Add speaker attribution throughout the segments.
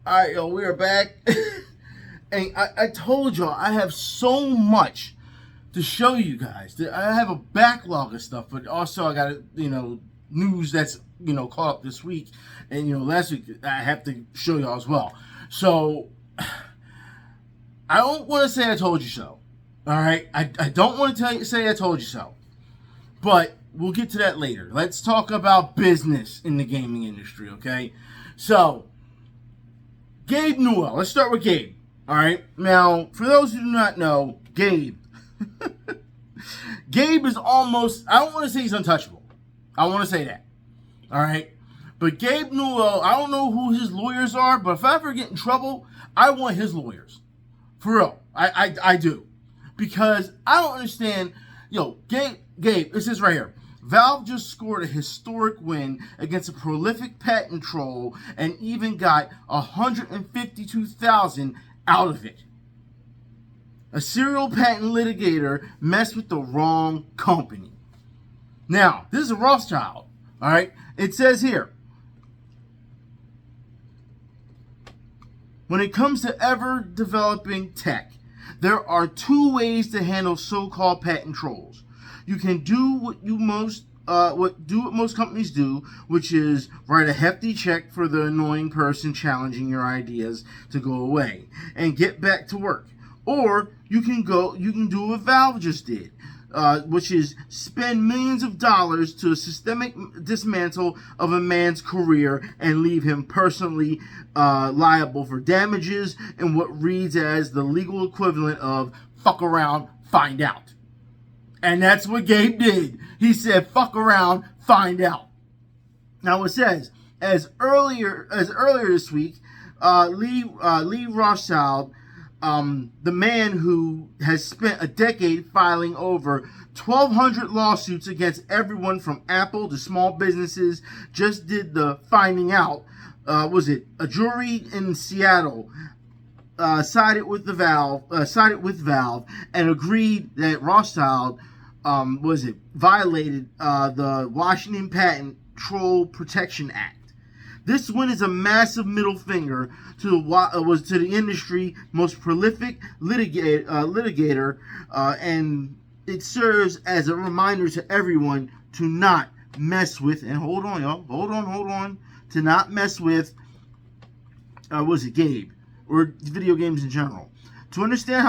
Speaker 1: All right, yo, we are back. And I told y'all I have so much to show you guys. I have a backlog of stuff, but also I got, news that's, caught up this week. And, last week I have to show y'all as well. So, I don't want to say I told you so. All right? I don't want to say I told you so. But we'll get to that later. Let's talk about business in the gaming industry, okay? So, Gabe Newell. Let's start with Gabe. All right. Now, for those who do not know, Gabe. Gabe is almost, I don't want to say he's untouchable. I want to say that. All right. But Gabe Newell, I don't know who his lawyers are, but if I ever get in trouble, I want his lawyers. For real. I do. Because I don't understand. Yo, Gabe, this is right here. Valve just scored a historic win against a prolific patent troll and even got $152,000 out of it. A serial patent litigator messed with the wrong company. Now, this is a Rothschild, all right? It says here, when it comes to ever developing tech, there are two ways to handle so-called patent trolls. You can do what most companies do, which is write a hefty check for the annoying person challenging your ideas to go away and get back to work. Or you can do what Valve just did, which is spend millions of dollars to a systemic dismantle of a man's career and leave him personally liable for damages and what reads as the legal equivalent of fuck around, find out. And that's what Gabe did. He said, fuck around, find out. Now it says, as earlier this week, Lee Rothschild, the man who has spent a decade filing over 1,200 lawsuits against everyone from Apple to small businesses, just did the finding out. A jury in Seattle sided with Valve and agreed that Rothschild violated the Washington Patent Troll Protection Act. This win is a massive middle finger to the industry most prolific litigator, and it serves as a reminder to everyone to not mess with. And hold on, y'all, hold on, to not mess with. Gabe or video games in general. To understand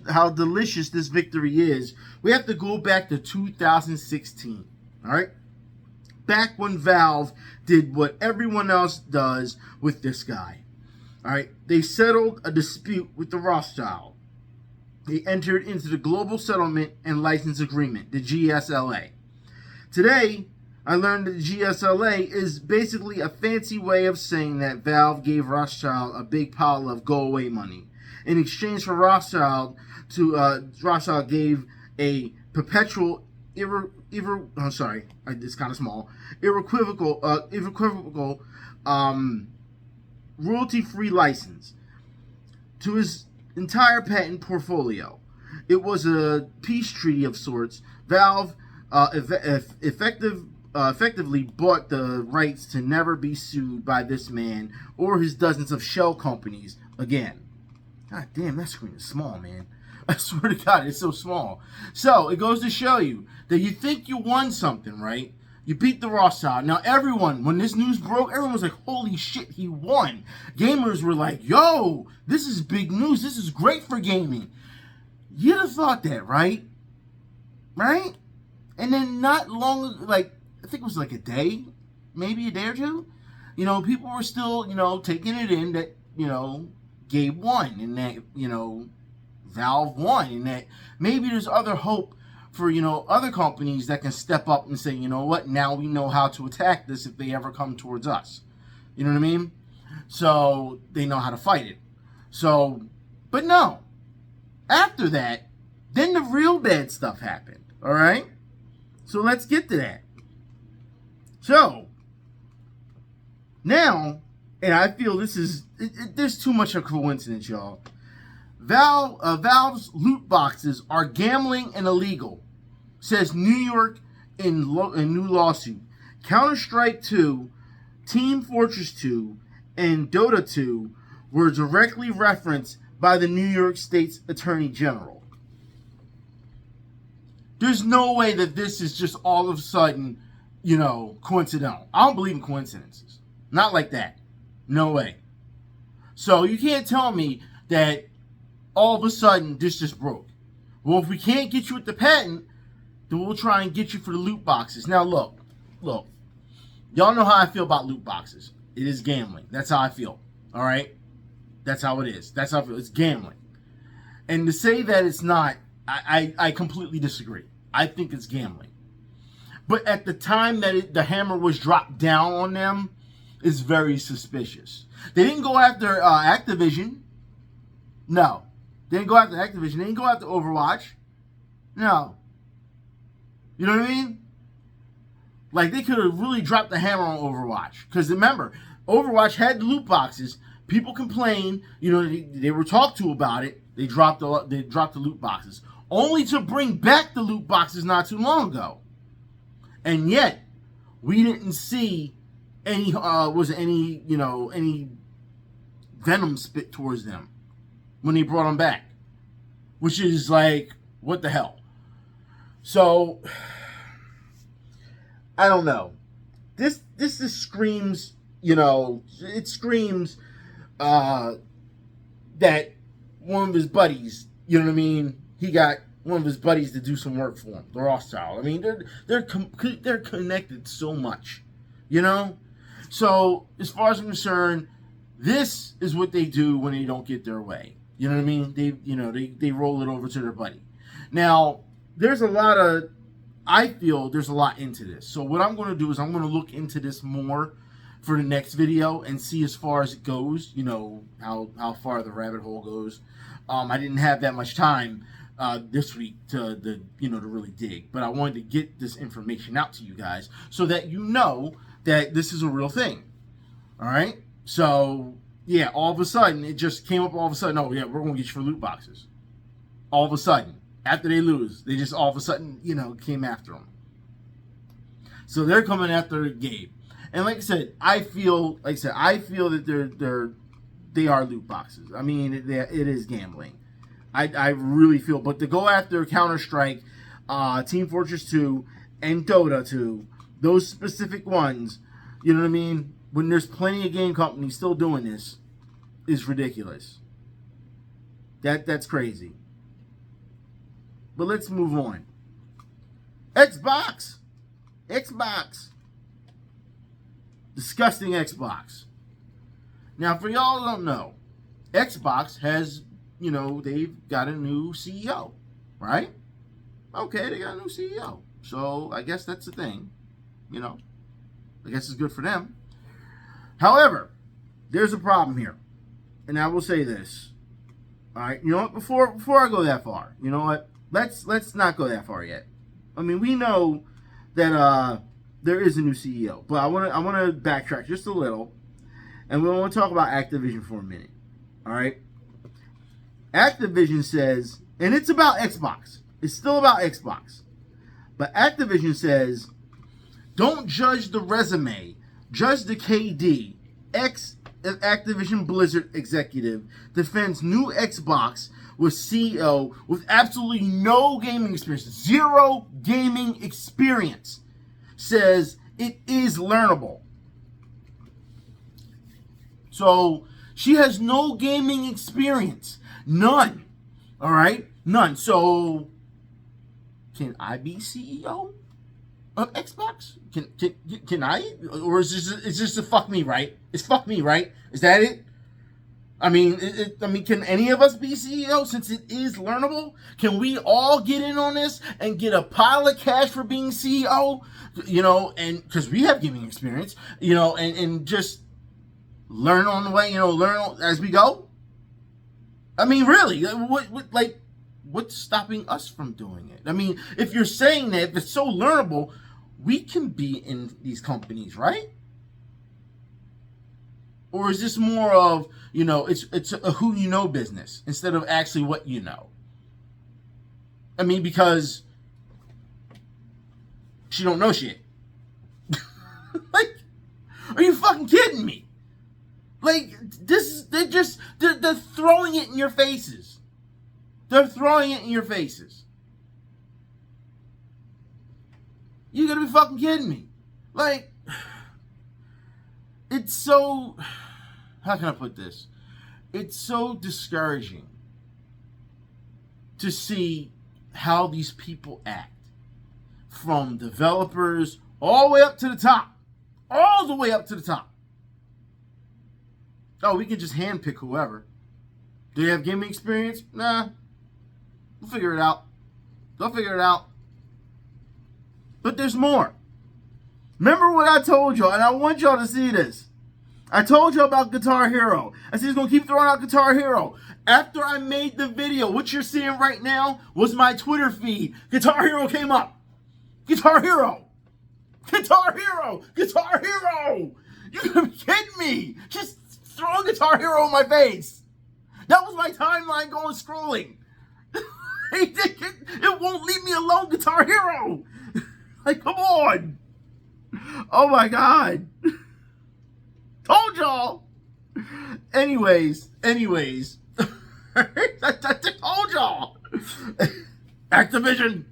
Speaker 1: how delicious this victory is, we have to go back to 2016. All right, back when Valve did what everyone else does with this guy. All right, they settled a dispute with the Rothschild. They entered into the Global Settlement and License Agreement, the GSLA. Today, I learned that the GSLA is basically a fancy way of saying that Valve gave Rothschild a big pile of go-away money. In exchange for Rothschild gave a perpetual, it's kind of small, irrequivocal, royalty-free license to his entire patent portfolio. It was a peace treaty of sorts. Valve effectively bought the rights to never be sued by this man or his dozens of shell companies again. God damn, that screen is small, man. I swear to God, it's so small. So, it goes to show you that you think you won something, right? You beat the Rothschild. Now, everyone, when this news broke, everyone was like, holy shit, he won. Gamers were like, yo, this is big news. This is great for gaming. You'd have thought that, right? Right? And then not long, I think it was like a day, maybe a day or two, people were still, taking it in that, Gabe won and that, Valve won and that maybe there's other hope for, other companies that can step up and say, you know what, now we know how to attack this if they ever come towards us. You know what I mean? So they know how to fight it. So, but no. After that, then the real bad stuff happened. All right? So let's get to that. So, now, and I feel this is, there's too much of a coincidence, y'all. Valve's loot boxes are gambling and illegal, says New York in new lawsuit. Counter-Strike 2, Team Fortress 2, and Dota 2 were directly referenced by the New York State's Attorney General. There's no way that this is just all of a sudden, coincidental. I don't believe in coincidences. Not like that. No way. So you can't tell me that all of a sudden this just broke. Well, if we can't get you with the patent, then we'll try and get you for the loot boxes. Now look. Y'all know how I feel about loot boxes. It is gambling. That's how I feel. All right? That's how it is. That's how I feel. It's gambling. And to say that it's not, I completely disagree. I think it's gambling. But at the time that the hammer was dropped down on them, is very suspicious. They didn't go after Activision. No. They didn't go after Activision. They didn't go after Overwatch. No. You know what I mean? Like, they could have really dropped the hammer on Overwatch. Because remember, Overwatch had the loot boxes. People complained. They were talked to about it. They dropped the loot boxes. Only to bring back the loot boxes not too long ago. And yet, we didn't see any venom spit towards them when they brought them back. Which is like, what the hell? So, I don't know. This just screams, it screams that one of his buddies, you know what I mean? He got one of his buddies to do some work for him. The Rothschild. I mean, they're connected so much, So as far as I'm concerned, this is what they do when they don't get their way. You know what I mean? They roll it over to their buddy. Now, I feel there's a lot into this. So what I'm going to do is I'm going to look into this more for the next video and see as far as it goes, how far the rabbit hole goes. I didn't have that much time this week to really dig, but I wanted to get this information out to you guys so that you know that this is a real thing. All right? So, yeah, all of a sudden, it just came up all of a sudden, oh, yeah, we're going to get you for loot boxes. All of a sudden. After they lose, they just all of a sudden, came after them. So they're coming after Gabe. And like I said, I feel that they are loot boxes. I mean, it is gambling. I really feel, but to go after Counter-Strike, Team Fortress 2, and Dota 2, those specific ones, you know what I mean? When there's plenty of game companies still doing this, is ridiculous. That's crazy. But let's move on. Xbox. Disgusting Xbox. Now, for y'all who don't know, Xbox has, they've got a new CEO, right? Okay, they got a new CEO. So, I guess that's the thing. I guess it's good for them. However, there's a problem here. And I will say this. All right, you know what? Before I go that far, you know what? Let's not go that far yet. I mean, we know that there is a new CEO, but I want to backtrack just a little, and we want to talk about Activision for a minute. All right, Activision says, and it's about Xbox. It's still about Xbox, but Activision says, don't judge the resume, judge the KD. Activision Blizzard executive defends new Xbox with CEO with absolutely no gaming experience, zero gaming experience, says it is learnable. So she has no gaming experience, none. All right, none. So can I be CEO of Xbox? Can I? Or is this a fuck me, right? It's fuck me, right? Is that it? I mean, can any of us be CEO since it is learnable? Can we all get in on this and get a pile of cash for being CEO? And because we have gaming experience, and just learn on the way, learn as we go. I mean, really, what's stopping us from doing it? I mean, if you're saying that, if it's so learnable, we can be in these companies, right? Or is this more of, it's a who you know business instead of actually what you know? I mean, because she don't know shit. Are you fucking kidding me? Like, they're throwing it in your faces. They're throwing it in your faces. You gotta be fucking kidding me. Like, it's so, how can I put this? It's so discouraging to see how these people act. From developers all the way up to the top. All the way up to the top. Oh, we can just handpick whoever. Do they have gaming experience? Nah. We'll figure it out. They'll figure it out. But there's more. Remember what I told y'all, and I want y'all to see this. I told you about Guitar Hero. I said he's going to keep throwing out Guitar Hero. After I made the video, what you're seeing right now was my Twitter feed. Guitar Hero came up. Guitar Hero. Guitar Hero. Guitar Hero. You gotta be kidding me. Just throw Guitar Hero in my face. That was my timeline going scrolling. It won't leave me alone, Guitar Hero. Like, come on. Oh my God. Told y'all. Anyways. I told y'all. Activision.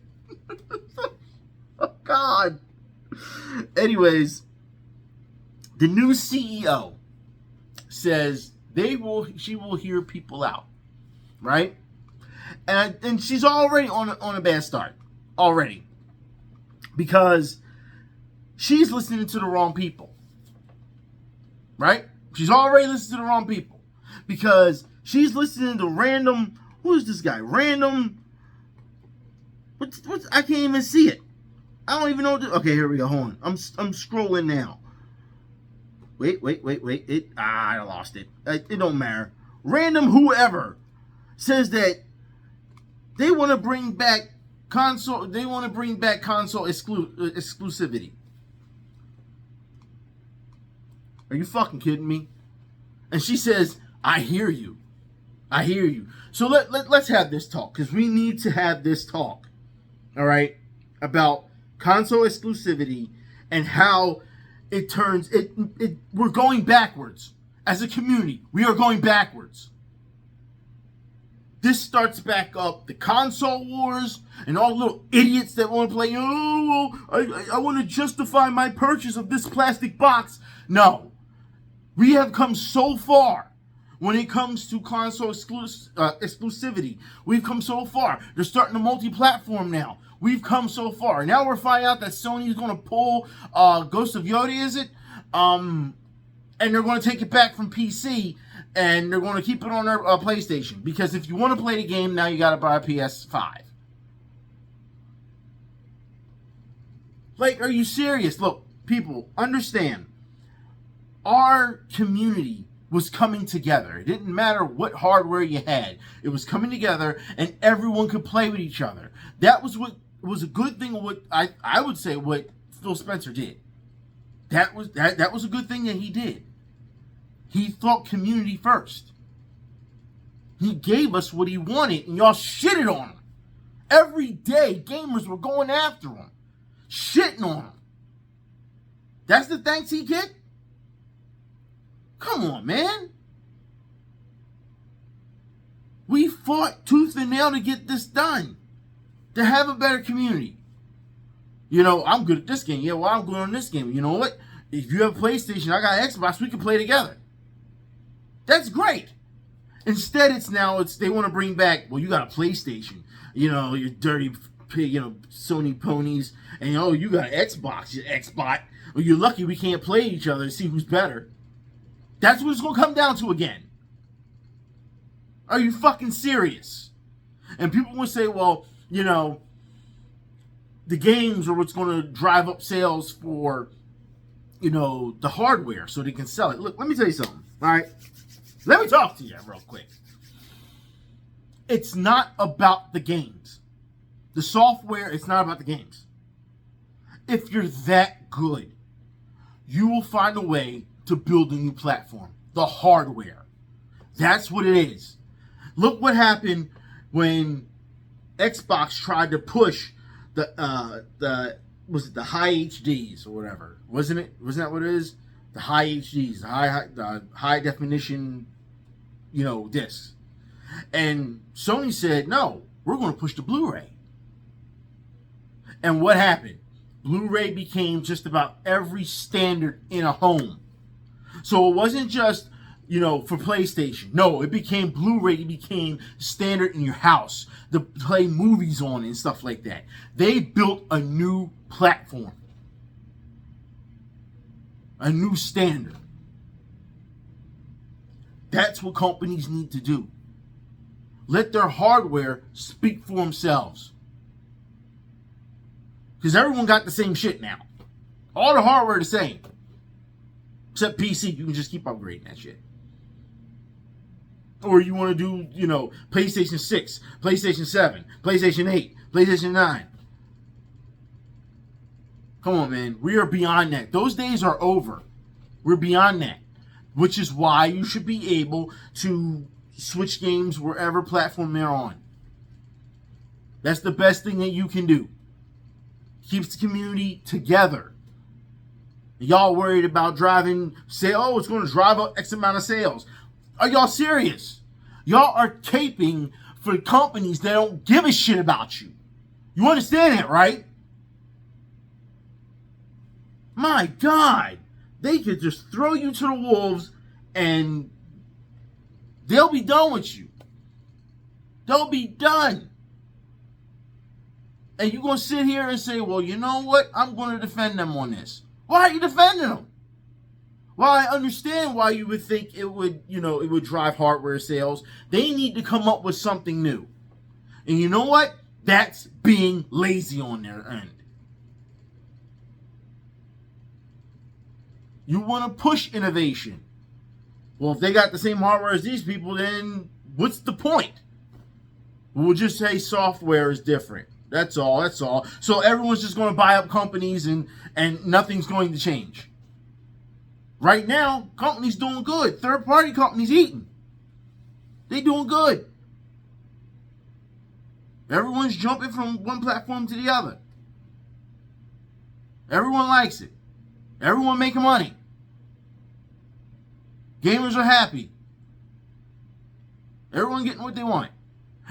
Speaker 1: Oh God. Anyways, the new CEO says she will hear people out, right? And she's already on a bad start already, because she's listening to the wrong people, right? She's already listening to the wrong people, because she's listening to random. Who is this guy? Random. What's I can't even see it. I don't even know. Okay, here we go. Hold on. I'm scrolling now. Wait. I lost it. It don't matter. Random whoever says that they want to bring back console. They want to bring back console exclusivity. Are you fucking kidding me? And she says, "I hear you. I hear you." So let's have this talk, because we need to have this talk. All right, about console exclusivity and how it turns it. We're going backwards as a community. We are going backwards. This starts back up the console wars and all the little idiots that want to play. Oh, I want to justify my purchase of this plastic box. No, we have come so far when it comes to console exclusivity. We've come so far. They're starting to multi-platform now. We've come so far. Now we're finding out that Sony is going to pull Ghost of Yoda, is it? And they're going to take it back from PC, and they're going to keep it on their PlayStation. Because if you want to play the game, now you got to buy a PS5. Like, are you serious? Look, people, understand. Our community was coming together. It didn't matter what hardware you had. It was coming together, and everyone could play with each other. That was what was a good thing. What I would say what Phil Spencer did. That was a good thing that he did. He thought community first. He gave us what he wanted, and y'all shitted on him. Every day, gamers were going after him, shitting on him. That's the thanks he get? Come on, man. We fought tooth and nail to get this done. To have a better community. You know, I'm good at this game. Yeah, well, I'm good on this game. You know what? If you have a PlayStation, I got Xbox, we can play together. That's great. Instead, they want to bring back, well, you got a PlayStation. You know, you dirty pig, Sony ponies. And, you got an Xbox, you Xbot. Well, you're lucky we can't play each other and see who's better. That's what it's going to come down to again. Are you fucking serious? And people will say, well, the games are what's going to drive up sales for, the hardware so they can sell it. Look, let me tell you something, all right? Let me talk to you real quick. It's not about the games. The software, it's not about the games. If you're that good, you will find a way to build a new platform. The hardware. That's what it is. Look what happened when Xbox tried to push the high HDs or whatever. Wasn't that what it is? the high HDs, the high definition, discs. And Sony said, no, we're going to push the Blu-ray. And what happened? Blu-ray became just about every standard in a home. So it wasn't just, for PlayStation. No, it became Blu-ray. It became standard in your house to play movies on and stuff like that. They built a new platform. A new standard. That's what companies need to do. Let their hardware speak for themselves. Because everyone got the same shit now. All the hardware the same. Except PC, you can just keep upgrading that shit. Or you want to do, PlayStation 6, PlayStation 7, PlayStation 8, PlayStation 9. Come on, man. We are beyond that. Those days are over. We're beyond that. Which is why you should be able to switch games wherever platform they're on. That's the best thing that you can do. Keeps the community together. Y'all worried about driving, say, oh, it's going to drive up X amount of sales. Are y'all serious? Y'all are caping for companies that don't give a shit about you. You understand that, right? My God. They could just throw you to the wolves and they'll be done with you. They'll be done. And you're going to sit here and say, well, you know what? I'm going to defend them on this. Why are you defending them? Well, I understand why you would think it would, it would drive hardware sales. They need to come up with something new. And you know what? That's being lazy on their end. You want to push innovation. Well, if they got the same hardware as these people, then what's the point? We'll just say software is different. That's all. So everyone's just going to buy up companies and nothing's going to change. Right now, companies doing good. Third-party companies eating. They doing good. Everyone's jumping from one platform to the other. Everyone likes it. Everyone making money. Gamers are happy. Everyone getting what they want.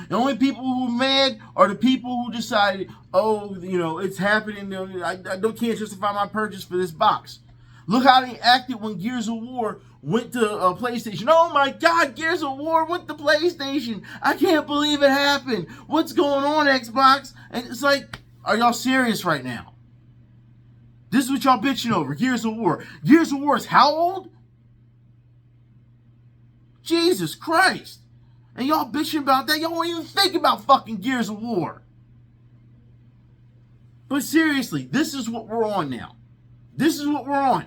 Speaker 1: The only people who are mad are the people who decided, oh, it's happening. I can't justify my purchase for this box. Look how they acted when Gears of War went to PlayStation. Oh my God, Gears of War went to PlayStation. I can't believe it happened. What's going on, Xbox? And it's like, are y'all serious right now? This is what y'all bitching over, Gears of War. Gears of War is how old? Jesus Christ. And y'all bitching about that. Y'all won't even think about fucking Gears of War. But seriously, this is what we're on now. This is what we're on.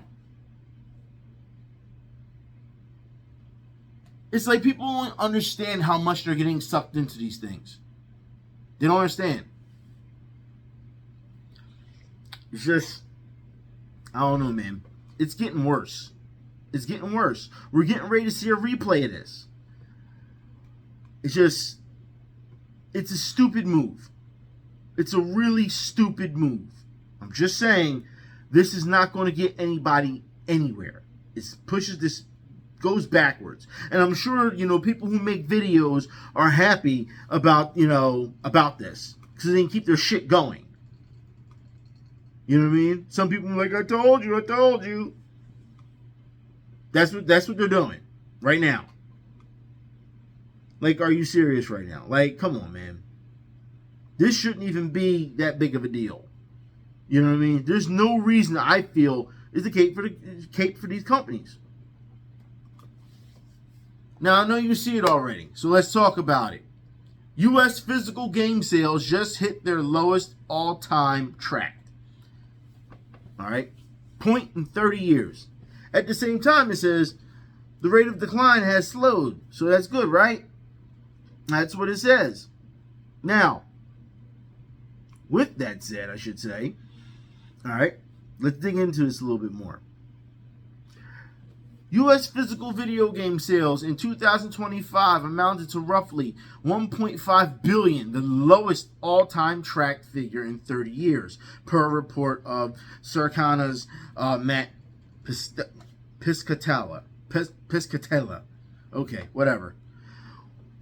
Speaker 1: It's like people don't understand how much they're getting sucked into these things. They don't understand. It's just, I don't know, man. It's getting worse. It's getting worse. We're getting ready to see a replay of this. It's a stupid move. It's a really stupid move. I'm just saying, this is not going to get anybody anywhere. It pushes this, goes backwards. And I'm sure, people who make videos are happy about, about this. Because they can keep their shit going. You know what I mean? Some people are like, I told you. That's what they're doing right now. Like, are you serious right now? Like, come on, man. This shouldn't even be that big of a deal. You know what I mean? There's no reason I feel is the cape for these companies. Now, I know you see it already, so let's talk about it. U.S. physical game sales just hit their lowest all-time track. All right? Point in 30 years. At the same time, it says the rate of decline has slowed. So that's good, right? That's what it says. Now, with that said, I should say, all right, let's dig into this a little bit more. U.S. physical video game sales in 2025 amounted to roughly 1.5 billion, the lowest all-time tracked figure in 30 years, per a report of Circana's Matt Piscatella. Okay, whatever.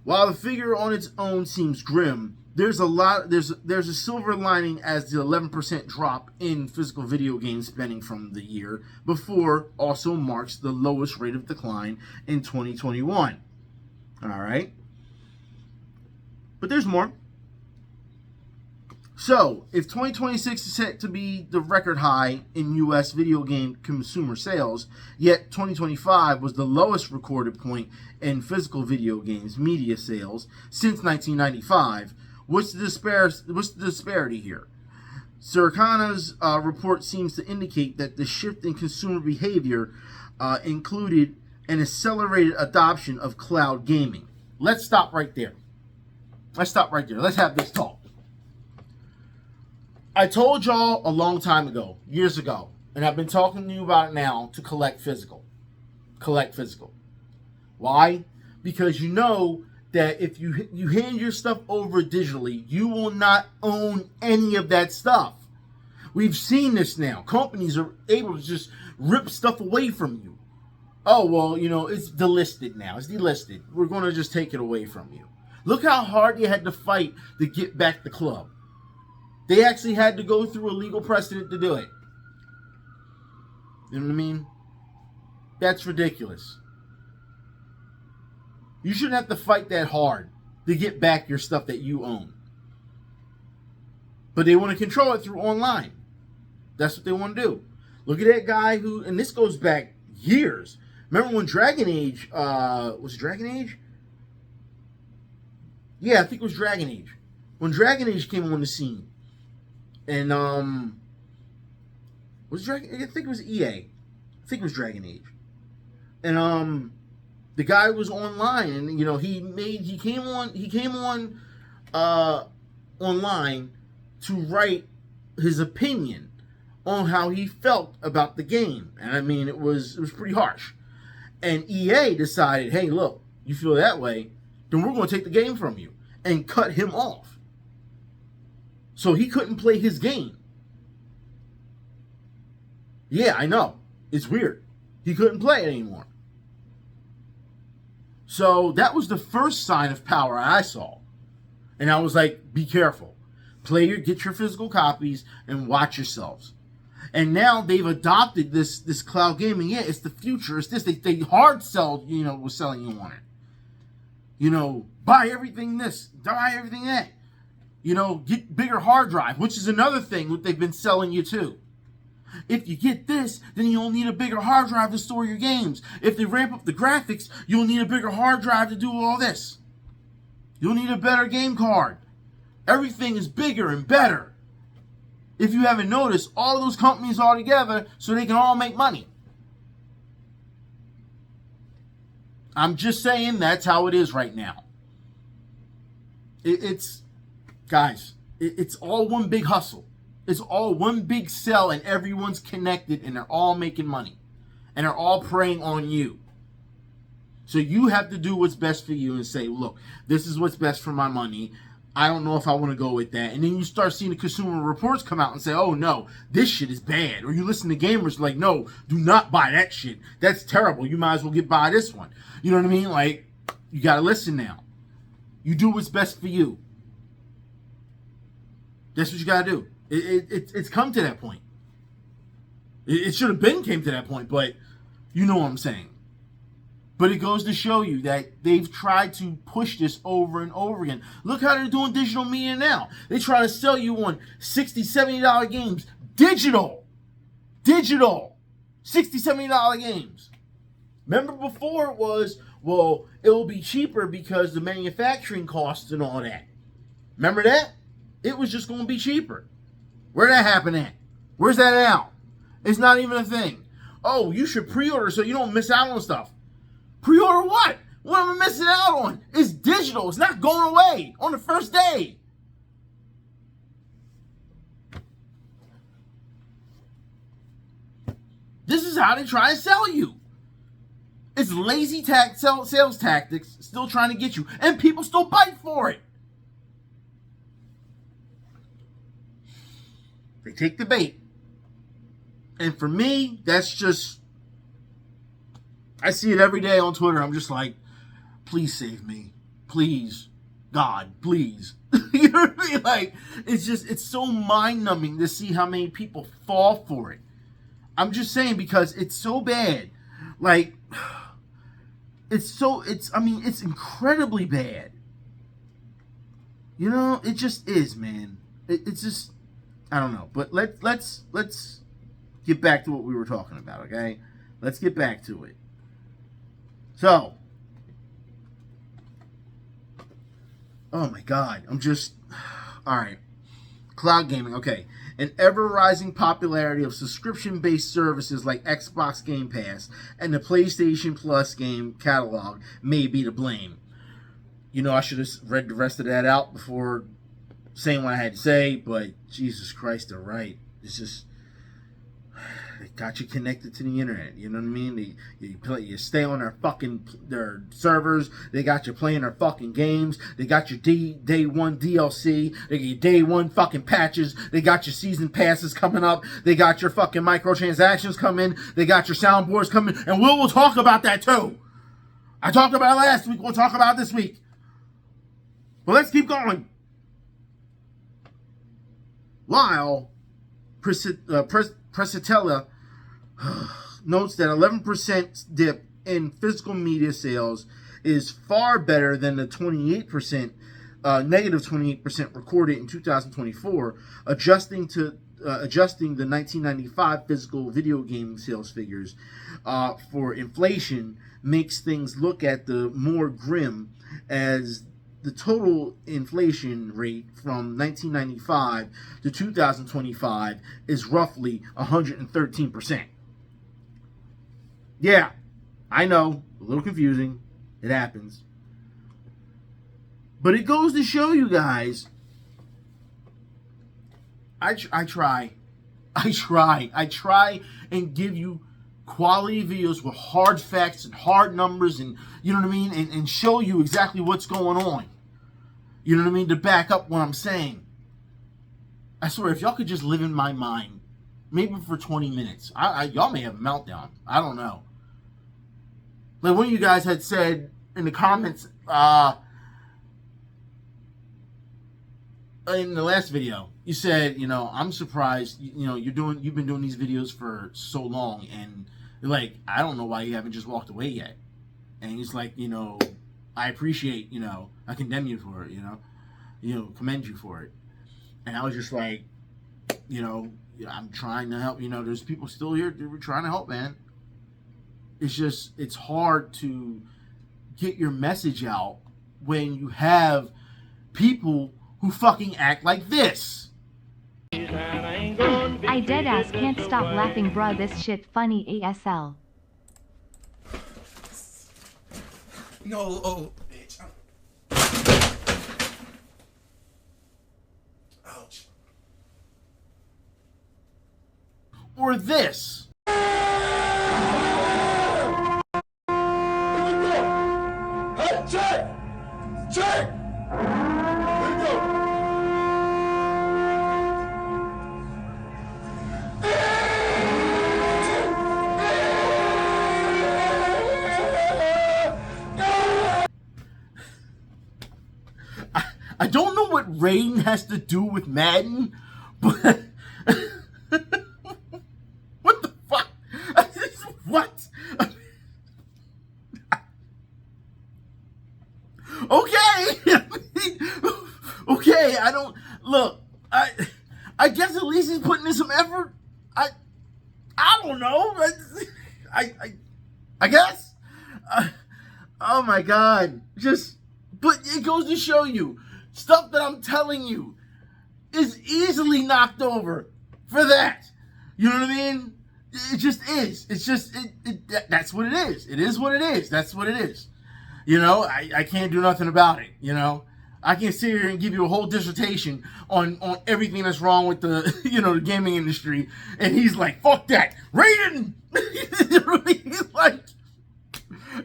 Speaker 1: While the figure on its own seems grim, there's a silver lining as the 11% drop in physical video game spending from the year before also marks the lowest rate of decline in 2021. All right. But there's more. So, if 2026 is set to be the record high in U.S. video game consumer sales, yet 2025 was the lowest recorded point in physical video games media sales since 1995, what's the disparity here? Circana's report seems to indicate that the shift in consumer behavior included an accelerated adoption of cloud gaming. Let's stop right there. Let's have this talk. I told y'all a long time ago, years ago, and I've been talking to you about it now, to collect physical. Why? Because you know that if you hand your stuff over digitally, you will not own any of that stuff. We've seen this now. Companies are able to just rip stuff away from you. Oh, well, it's delisted now. It's delisted. We're going to just take it away from you. Look how hard you had to fight to get back the club. They actually had to go through a legal precedent to do it. You know what I mean? That's ridiculous. You shouldn't have to fight that hard to get back your stuff that you own. But they want to control it through online. That's what they want to do. Look at that guy who, and this goes back years. Remember when Dragon Age, was it Dragon Age? Yeah, I think it was Dragon Age. When Dragon Age came on the scene. And, I think it was EA. I think it was Dragon Age. And, the guy was online, and, he came on online to write his opinion on how he felt about the game. And, I mean, it was pretty harsh. And EA decided, hey, look, you feel that way, then we're going to take the game from you and cut him off. So he couldn't play his game. Yeah, I know. It's weird. He couldn't play it anymore. So that was the first sign of power I saw. And I was like, be careful. Get your physical copies and watch yourselves. And now they've adopted this cloud gaming. Yeah, it's the future. It's this. They hard sell, was selling you on it. Buy everything this, buy everything that. Get bigger hard drive, which is another thing that they've been selling you too. If you get this, then you'll need a bigger hard drive to store your games. If they ramp up the graphics, you'll need a bigger hard drive to do all this. You'll need a better game card. Everything is bigger and better. If you haven't noticed, all of those companies are together so they can all make money. I'm just saying that's how it is right now. Guys, it's all one big hustle. It's all one big sell, and everyone's connected, and they're all making money. And they're all preying on you. So you have to do what's best for you and say, look, this is what's best for my money. I don't know if I want to go with that. And then you start seeing the Consumer Reports come out and say, oh, no, this shit is bad. Or you listen to gamers like, no, do not buy that buy. That's terrible. You might as well buy this one. You know what I mean? Like, you got to listen now. You do what's best for you. That's what you got to do. It's come to that point. It should have came to that point, but you know what I'm saying. But it goes to show you that they've tried to push this over and over again. Look how they're doing digital media now. They try to sell you on $60, $70 games. Digital. $60, $70 games. Remember before it was, well, it will be cheaper because the manufacturing costs and all that. Remember that? It was just going to be cheaper. Where'd that happen at? Where's that now? It's not even a thing. Oh, you should pre-order so you don't miss out on stuff. Pre-order what? What am I missing out on? It's digital. It's not going away on the first day. This is how they try to sell you. It's lazy sales tactics still trying to get you. And people still bite for it. They take the bait. And for me, that's just I see it every day on Twitter. I'm just like, please save me. Please. God, please. You know what I mean? Like, it's so mind-numbing to see how many people fall for it. I'm just saying, because it's so bad. Like, it's incredibly bad. You know, it just is, man. It's just, I don't know. But let's get back to what we were talking about, okay? Let's get back to it. So, oh my God, all right. Cloud gaming, okay. An ever-rising popularity of subscription-based services like Xbox Game Pass and the PlayStation Plus game catalog may be to blame. You know, I should have read the rest of that out before saying what I had to say, but Jesus Christ, they're right. It's just, they got you connected to the internet. You know what I mean? You stay on their servers. They got you playing their fucking games. They got your day one DLC. They got your day one fucking patches. They got your season passes coming up. They got your fucking microtransactions coming. They got your soundboards coming. And we'll talk about that too. I talked about it last week. We'll talk about it this week. But let's keep going. While Presitella notes that 11% dip in physical media sales is far better than the negative 28% recorded in 2024, adjusting the 1995 physical video game sales figures for inflation makes things look at the more grim, as the total inflation rate from 1995 to 2025 is roughly 113%. Yeah, I know, a little confusing. It happens. But it goes to show you guys, I try and give you quality videos with hard facts and hard numbers, and you know what I mean, and show you exactly what's going on. You know what I mean? To back up what I'm saying. I swear, if y'all could just live in my mind, maybe for 20 minutes, y'all may have a meltdown. I don't know. Like one of you guys had said in the comments in the last video, you said, you know, I'm surprised, you know, you've been doing these videos for so long, and like, I don't know why you haven't just walked away yet. And he's like, you know, I appreciate, you know, I condemn you for it, you know, commend you for it. And I was just like, you know, I'm trying to help. You know, there's people still here. We're trying to help, man. It's just, it's hard to get your message out when you have people who fucking act like this.
Speaker 2: I deadass can't stop laughing, bruh. This shit funny ASL.
Speaker 3: No, oh, bitch. Ouch.
Speaker 1: Or this.
Speaker 3: Hey, check! Check! Here we go.
Speaker 1: I don't know what rain has to do with Madden, but what the fuck? What? Okay. Okay, I don't look. I guess at least he's putting in some effort. I don't know. I guess. Oh my God. But it goes to show you, stuff that I'm telling you is easily knocked over for that. You know what I mean? It just is. It's just, that's what it is. It is what it is. That's what it is. You know, I can't do nothing about it, you know? I can sit here and give you a whole dissertation on everything that's wrong with the, you know, the gaming industry. And he's like, fuck that. Raiden! He's like,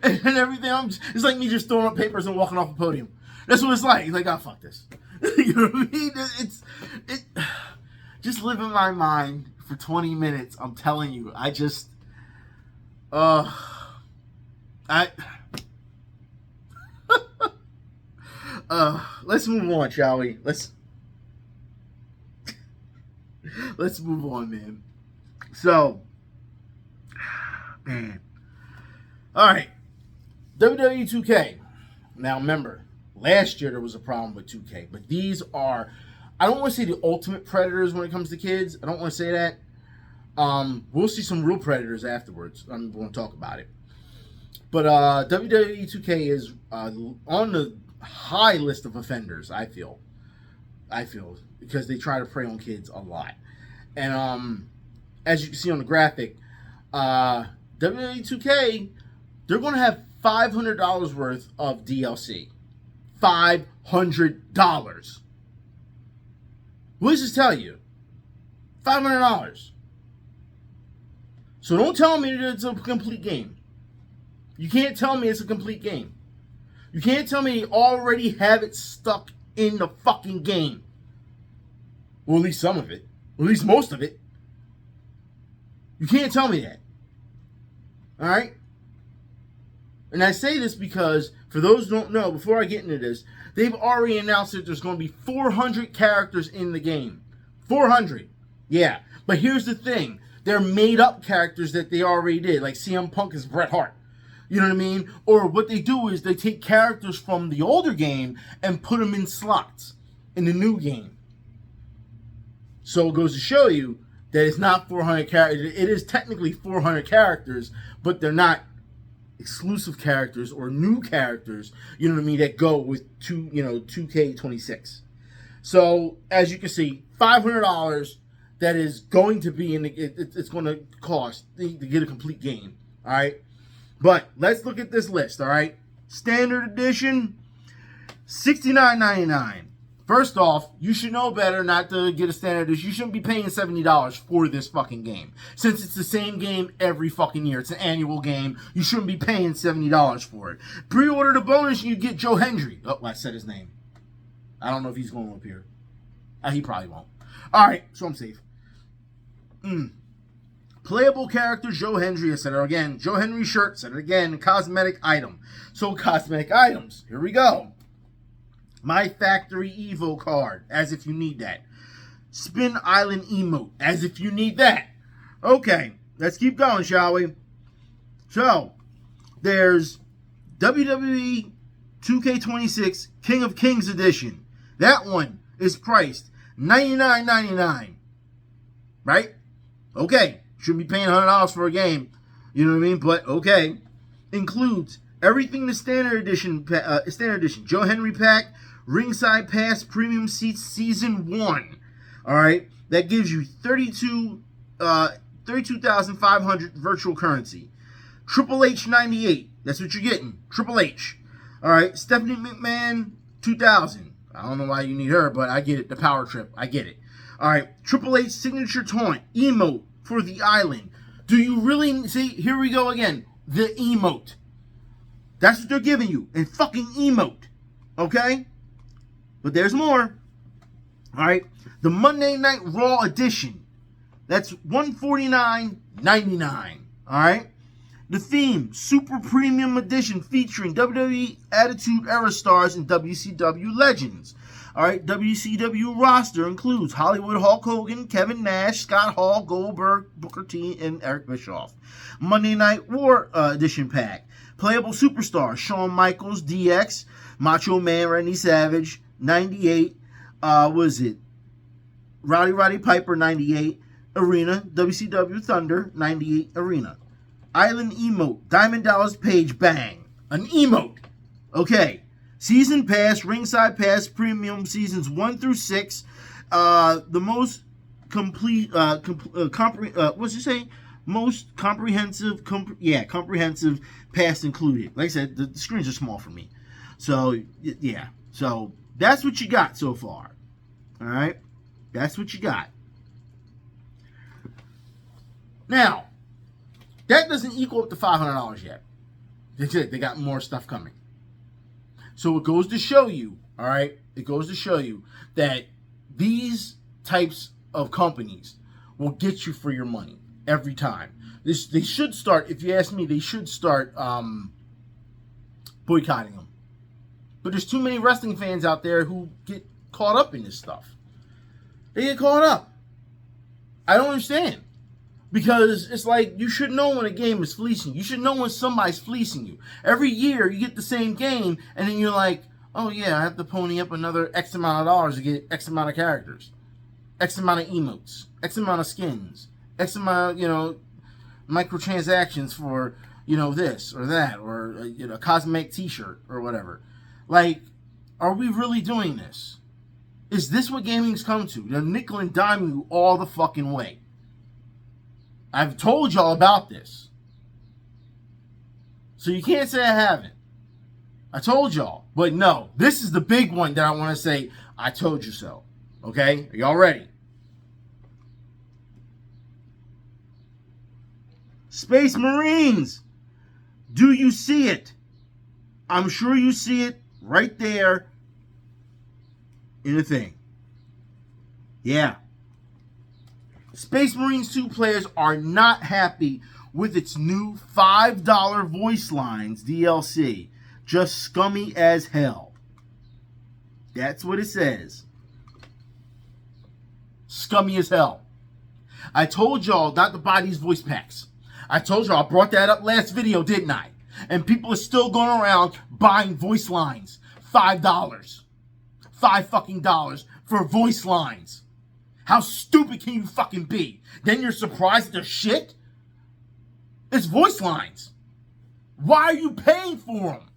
Speaker 1: and everything. It's like me just throwing up papers and walking off a podium. That's what it's like. He's like, oh, fuck this. You know what I mean? Just live in my mind for 20 minutes. I'm telling you, Let's move on, shall we? Let's move on, man. So, man. All right. WWE 2K. Now, remember, last year there was a problem with 2K, but these are, I don't want to say the ultimate predators when it comes to kids. I don't want to say that. We'll see some real predators afterwards. I'm going to talk about it. But WWE 2K is on the high list of offenders, I feel, because they try to prey on kids a lot. And as you can see on the graphic, WWE 2K, they're going to have $500 worth of DLC. $500. What does this tell you? $500. So don't tell me that it's a complete game. You can't tell me it's a complete game. You can't tell me you already have it stuck in the fucking game. Or at least some of it. Or at least most of it. You can't tell me that. Alright? And I say this because, for those who don't know, before I get into this, they've already announced that there's going to be 400 characters in the game. 400. Yeah. But here's the thing. They're made up characters that they already did. Like CM Punk is Bret Hart. You know what I mean? Or what they do is they take characters from the older game and put them in slots in the new game. So it goes to show you that it's not 400 characters. It is technically 400 characters, but they're not exclusive characters or new characters, you know what I mean, that go with 2K26. So as you can see, $500 that is going to be in the, it's going to cost to get a complete game. All right. But let's look at this list, all right? Standard edition, $69.99. First off, you should know better not to get a standard edition. You shouldn't be paying $70 for this fucking game. Since it's the same game every fucking year. It's an annual game. You shouldn't be paying $70 for it. Pre-order the bonus and you get Joe Hendry. Oh, I said his name. I don't know if he's going to appear. He probably won't. All right, so I'm safe. Playable character, Joe Hendry. I said it again. Joe Hendry shirt. Said it again. Cosmetic item. So cosmetic items. Here we go. My Factory Evo card. As if you need that. Spin Island emote. As if you need that. Okay. Let's keep going, shall we? So, there's WWE 2K26 King of Kings edition. That one is priced $99.99. Right? Okay. Shouldn't be paying $100 for a game. You know what I mean? But, okay. Includes everything the standard edition. Joe Henry pack, ringside pass, premium seats, season 1. Alright? That gives you 32,500 virtual currency. Triple H 98. That's what you're getting. Triple H. Alright? Stephanie McMahon 2000. I don't know why you need her, but I get it. The power trip. I get it. Alright. Triple H signature taunt. Emote. For the island. Do you really see? Here we go again. The emote. That's what they're giving you. And fucking emote. Okay? But there's more. Alright. The Monday Night Raw edition. That's $149.99. Alright. The theme. Super Premium Edition featuring WWE Attitude Era stars and WCW legends. Alright, WCW roster includes Hollywood Hulk Hogan, Kevin Nash, Scott Hall, Goldberg, Booker T, and Eric Bischoff. Monday Night War edition pack. Playable superstars, Shawn Michaels, DX, Macho Man, Randy Savage, 98. Rowdy Roddy Piper, 98. Arena, WCW Thunder, 98 Arena. Island emote, Diamond Dallas Page, bang. An emote. Okay. Season pass, ringside pass, premium seasons 1 through 6. The most complete, what's it say? Most comprehensive, comprehensive pass included. Like I said, the screens are small for me. So, yeah. So, that's what you got so far. Alright? That's what you got. Now, that doesn't equal up to $500 yet. They got more stuff coming. So it goes to show you, all right? It goes to show you that these types of companies will get you for your money every time. They should start, if you ask me, they should start boycotting them. But there's too many wrestling fans out there who get caught up in this stuff. They get caught up. I don't understand. Because it's like, you should know when a game is fleecing. You should know when somebody's fleecing you. Every year, you get the same game, and then you're like, oh yeah, I have to pony up another X amount of dollars to get X amount of characters. X amount of emotes. X amount of skins. X amount of, microtransactions for, this or that. Or, a cosmetic t-shirt or whatever. Like, are we really doing this? Is this what gaming's come to? They're nickel and diming you all the fucking way. I've told y'all about this. So you can't say I haven't. I told y'all. But no, this is the big one that I want to say, I told you so. Okay? Are y'all ready? Space Marines. Do you see it? I'm sure you see it right there in the thing. Yeah. Space Marines 2 players are not happy with its new $5 voice lines DLC. Just scummy as hell. That's what it says. Scummy as hell. I told y'all not to buy these voice packs. I told y'all, I brought that up last video, didn't I? And people are still going around buying voice lines. $5. $5 fucking for voice lines. How stupid can you fucking be? Then you're surprised at the shit? It's voice lines. Why are you paying for them?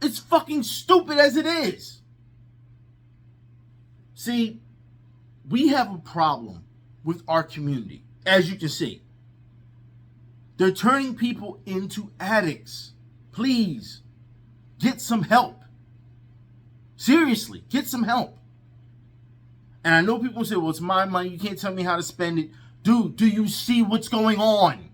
Speaker 1: It's fucking stupid as it is. See, we have a problem with our community, as you can see. They're turning people into addicts. Please, get some help. Seriously, get some help. And I know people say, well, it's my money. You can't tell me how to spend it. Dude, do you see what's going on?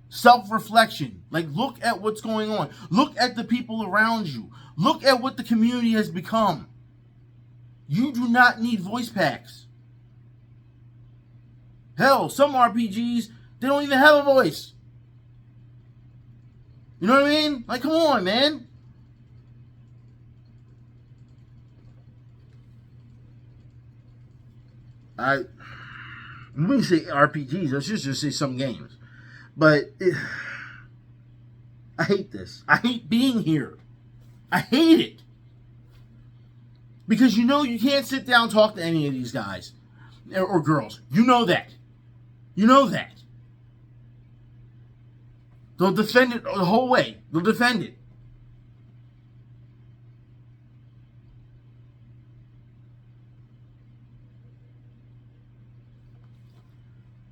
Speaker 1: Self-reflection. Like, look at what's going on. Look at the people around you. Look at what the community has become. You do not need voice packs. Hell, some RPGs, they don't even have a voice. You know what I mean? Like, come on, man. When we say RPGs, let's just say some games. But I hate this. I hate being here. I hate it. Because you can't sit down and talk to any of these guys or girls. You know that. You know that. They'll defend it the whole way. They'll defend it.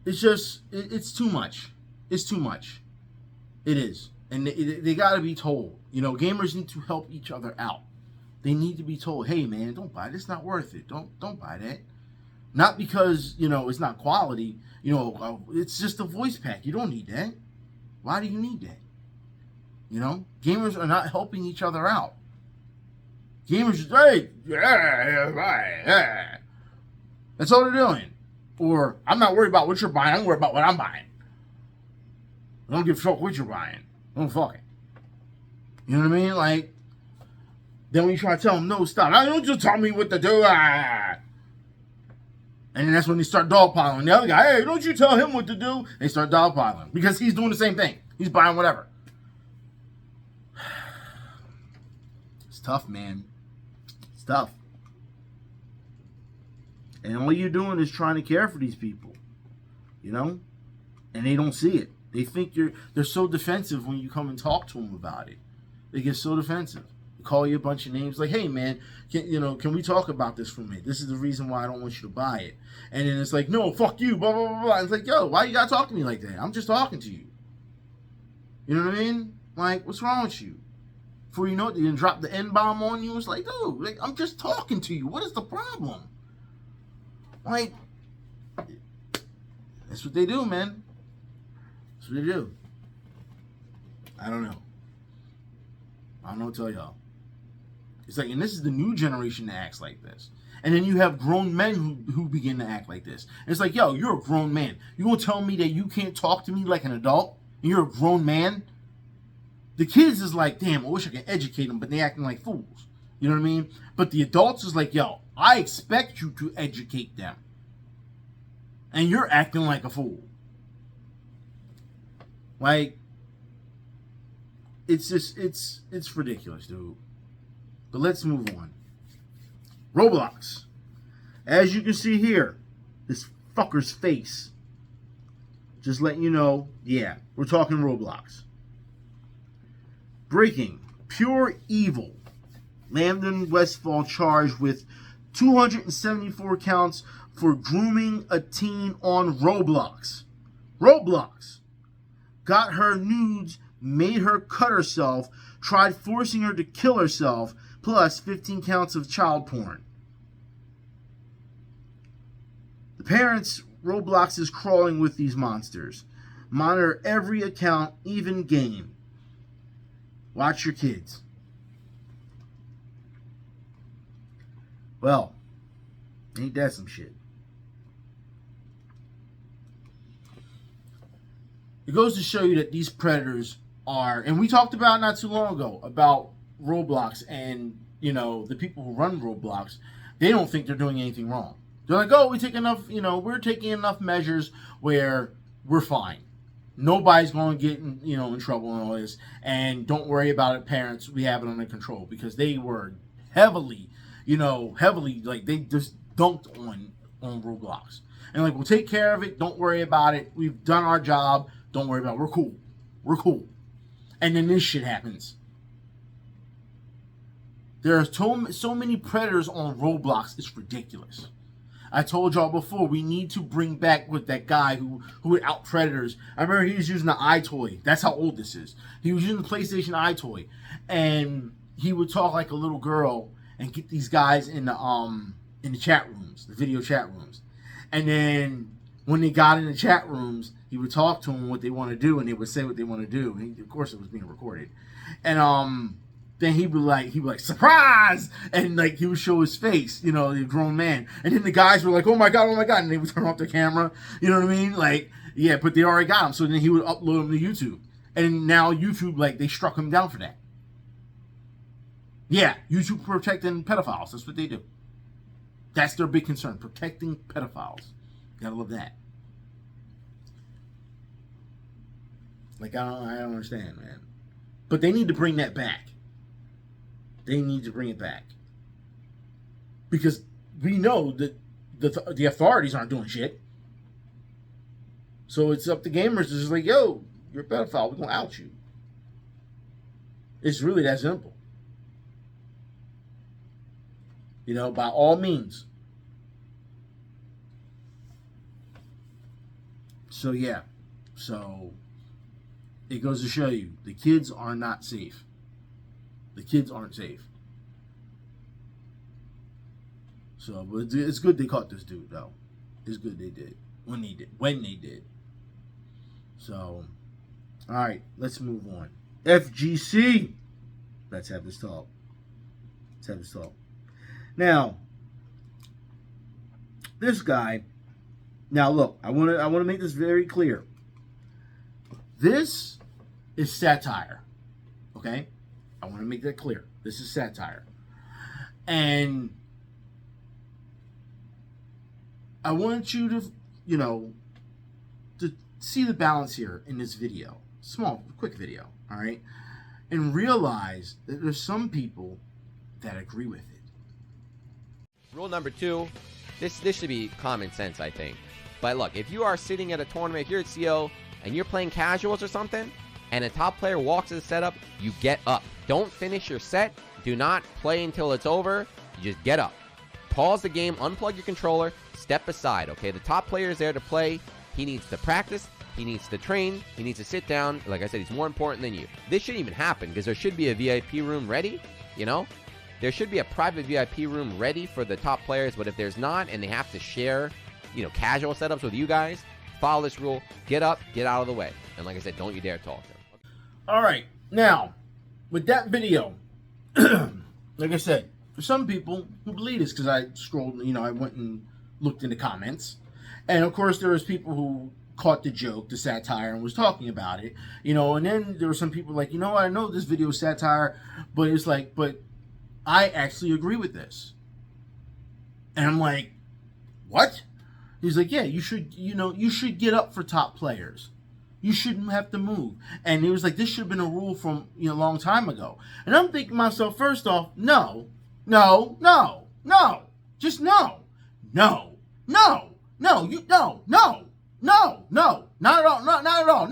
Speaker 1: It's just, it's too much. It's too much. It is. And they got to be told. Gamers need to help each other out. They need to be told, hey, man, don't buy it. It's not worth it. Don't buy that. Not because, it's not quality. It's just a voice pack. You don't need that. Why do you need that? Gamers are not helping each other out. Gamers just, hey, yeah. That's all they're doing. Or, I'm not worried about what you're buying. I'm worried about what I'm buying. I don't give a fuck what you're buying. I don't fuck it. You know what I mean? Like, then when you try to tell them, no, stop. Don't you tell me what to do. And then that's when they start dogpiling. The other guy, hey, don't you tell him what to do. They start dogpiling. Because he's doing the same thing. He's buying whatever. It's tough, man. It's tough. And all you're doing is trying to care for these people. And they don't see it. They think they're so defensive when you come and talk to them about it. They get so defensive. They call you a bunch of names like, hey man, can we talk about this for a minute? This is the reason why I don't want you to buy it. And then it's like, no, fuck you, blah, blah, blah, blah. It's like, yo, why you gotta talk to me like that? I'm just talking to you. You know what I mean? Like, what's wrong with you? Before you know it, they can drop the N-bomb on you. It's like, dude, like, I'm just talking to you. What is the problem? Like, that's what they do, man. That's what they do. I don't know. I don't know what to tell y'all. It's like, and this is the new generation that acts like this. And then you have grown men who begin to act like this. And it's like, yo, you're a grown man. You gonna tell me that you can't talk to me like an adult? and you're a grown man, the kids is like, damn, I wish I could educate them, but they acting like fools. You know what I mean? But the adults is like, yo, I expect you to educate them. And you're acting like a fool. Like, it's just, it's ridiculous, dude. But let's move on. Roblox. As you can see here, this fucker's face. Just letting you know, yeah, we're talking Roblox. Breaking. Pure evil. Landon Westfall charged with 274 counts for grooming a teen on Roblox. Roblox. Got her nudes, made her cut herself, tried forcing her to kill herself, plus 15 counts of child porn. The parents, Roblox is crawling with these monsters. Monitor every account, even game. Watch your kids. Well, ain't that some shit? It goes to show you that these predators are, and we talked about not too long ago about Roblox and, you know, the people who run Roblox, they don't think they're doing anything wrong. They're like, oh, we take enough, you know, we're taking enough measures where we're fine. Nobody's going to get, you know, in trouble and all this. And don't worry about it, parents. We have it under control, because they were heavily, like they just dunked on Roblox. And like, we'll take care of it. Don't worry about it. We've done our job. Don't worry about it. We're cool. We're cool. And then this shit happens. There are so many predators on Roblox. It's ridiculous. I told y'all before, we need to bring back with that guy who would out predators. I remember he was using the iToy. That's how old this is. He was using the PlayStation iToy, and he would talk like a little girl and get these guys in the chat rooms, the video chat rooms. And then when they got in the chat rooms, he would talk to them what they want to do, and they would say what they want to do. And of course, it was being recorded. And then he'd be like, surprise! And like, he would show his face, you know, the grown man. And then the guys were like, oh my God. And they would turn off the camera. You know what I mean? Like, yeah, but they already got him. So then he would upload them to YouTube. And now YouTube, like, they struck him down for that. Yeah, YouTube protecting pedophiles. That's what they do. That's their big concern, protecting pedophiles. Gotta love that. Like, I don't understand, man. But they need to bring that back. They need to bring it back. Because we know that the authorities aren't doing shit. So it's up to gamers to just like, yo, you're a pedophile, we're going to out you. It's really that simple. You know, by all means. So, yeah. So, it goes to show you, the kids are not safe. The kids aren't safe. So, but it's good they caught this dude, though. It's good they did. When they did. So, alright, let's move on. FGC. Let's have this talk. Now, this guy. Now, look, I want to make this very clear. This is satire. Okay? I want to make that clear. This is satire. And I want you to, you know, to see the balance here in this video. Small, quick video, all right? And realize that there's some people that agree with it.
Speaker 4: Rule number 2, this should be common sense, I think. But look, if you are sitting at a tournament, if you're at CO, and you're playing casuals or something, and a top player walks to the setup, you get up. Don't finish your set. Do not play until it's over. You just get up. Pause the game, unplug your controller, step aside, okay? The top player is there to play. He needs to practice. He needs to train. He needs to sit down. Like I said, he's more important than you. This shouldn't even happen because there should be a VIP room ready, you know? There should be a private VIP room ready for the top players, but if there's not and they have to share, you know, casual setups with you guys, follow this rule, get up, get out of the way. And like I said, don't you dare talk to them.
Speaker 1: All right. Now, with that video, like I said, for some people who believe this, because I scrolled, you know, I went and looked in the comments. And of course, there was people who caught the joke, the satire, and was talking about it, you know. And then there were some people like, you know what, I know this video is satire, but it's like, but I actually agree with this. And I'm like, what? He's like, yeah, you should, you know, you should get up for top players. You shouldn't have to move. And he was like, this should have been a rule from, you know, a long time ago. And I'm thinking to myself, first off, no, just no, not at all,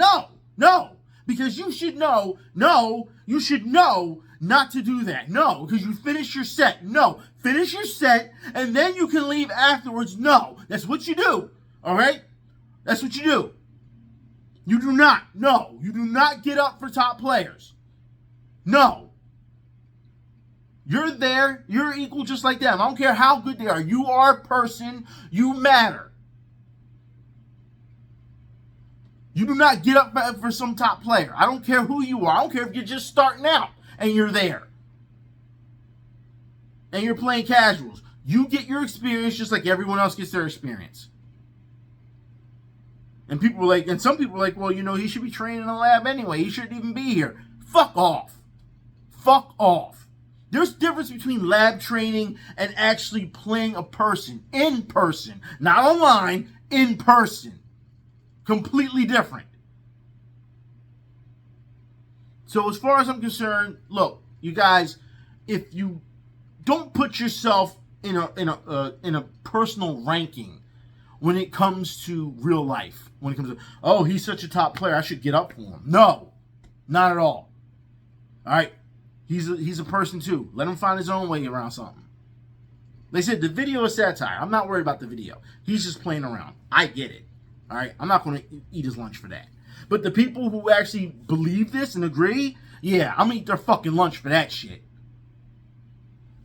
Speaker 1: no, because you should know, you should know not to do that, no, because you finish your set, finish your set, and then you can leave afterwards, that's what you do, all right, that's what you do. You do not get up for top players, no. You're there, you're equal just like them. I don't care how good they are. You are a person, you matter. You do not get up for some top player. I don't care who you are. I don't care if you're just starting out and you're there. And you're playing casuals. You get your experience just like everyone else gets their experience. And people were like, and some people were like, well, you know, he should be training in a lab anyway. He shouldn't even be here. Fuck off. Fuck off. There's a difference between lab training and actually playing a person, in person, not online, in person. Completely different. So as far as I'm concerned, look, you guys, if you don't put yourself in a personal ranking when it comes to real life, when it comes to, oh, he's such a top player, I should get up for him. No, not at all. All right. He's a person too. Let him find his own way around something. They said the video is satire. I'm not worried about the video. He's just playing around. I get it. All right? I'm not going to eat his lunch for that. But the people who actually believe this and agree, yeah, I'm going to eat their fucking lunch for that shit.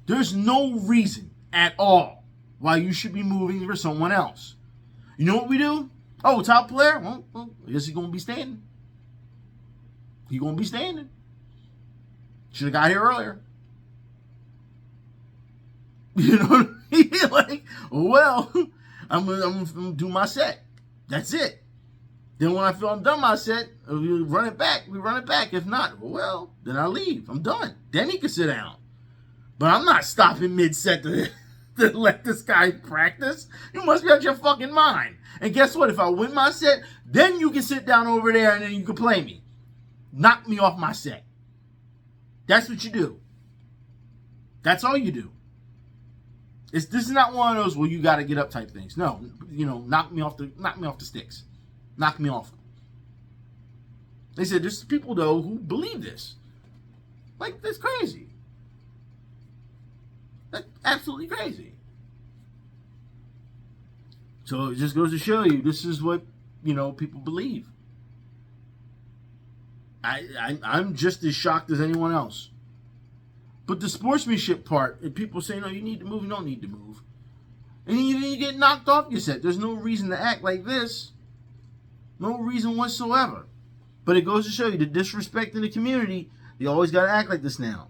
Speaker 1: There's no reason at all why you should be moving for someone else. You know what we do? Oh, top player? Well, I guess he's going to be standing. He's going to be standing. Should have got here earlier. You know what I mean? Like, well, I'm gonna do my set. That's it. Then when I feel I'm done my set, we run it back. If not, well, then I leave. I'm done. Then he can sit down. But I'm not stopping mid-set to let this guy practice. You must be out your fucking mind. And guess what? If I win my set, then you can sit down over there and then you can play me. Knock me off my set. That's what you do. That's all you do. This is not one of those, well, you got to get up type things. No, you know, knock me off the sticks. Knock me off. They said there's people though who believe this. Like, that's crazy. That's absolutely crazy. So it just goes to show you this is what, you know, people believe. I'm just as shocked as anyone else. But the sportsmanship part, if people say, no, you need to move, you don't need to move. And then you get knocked off your set. There's no reason to act like this. No reason whatsoever. But it goes to show you the disrespect in the community, they always got to act like this now.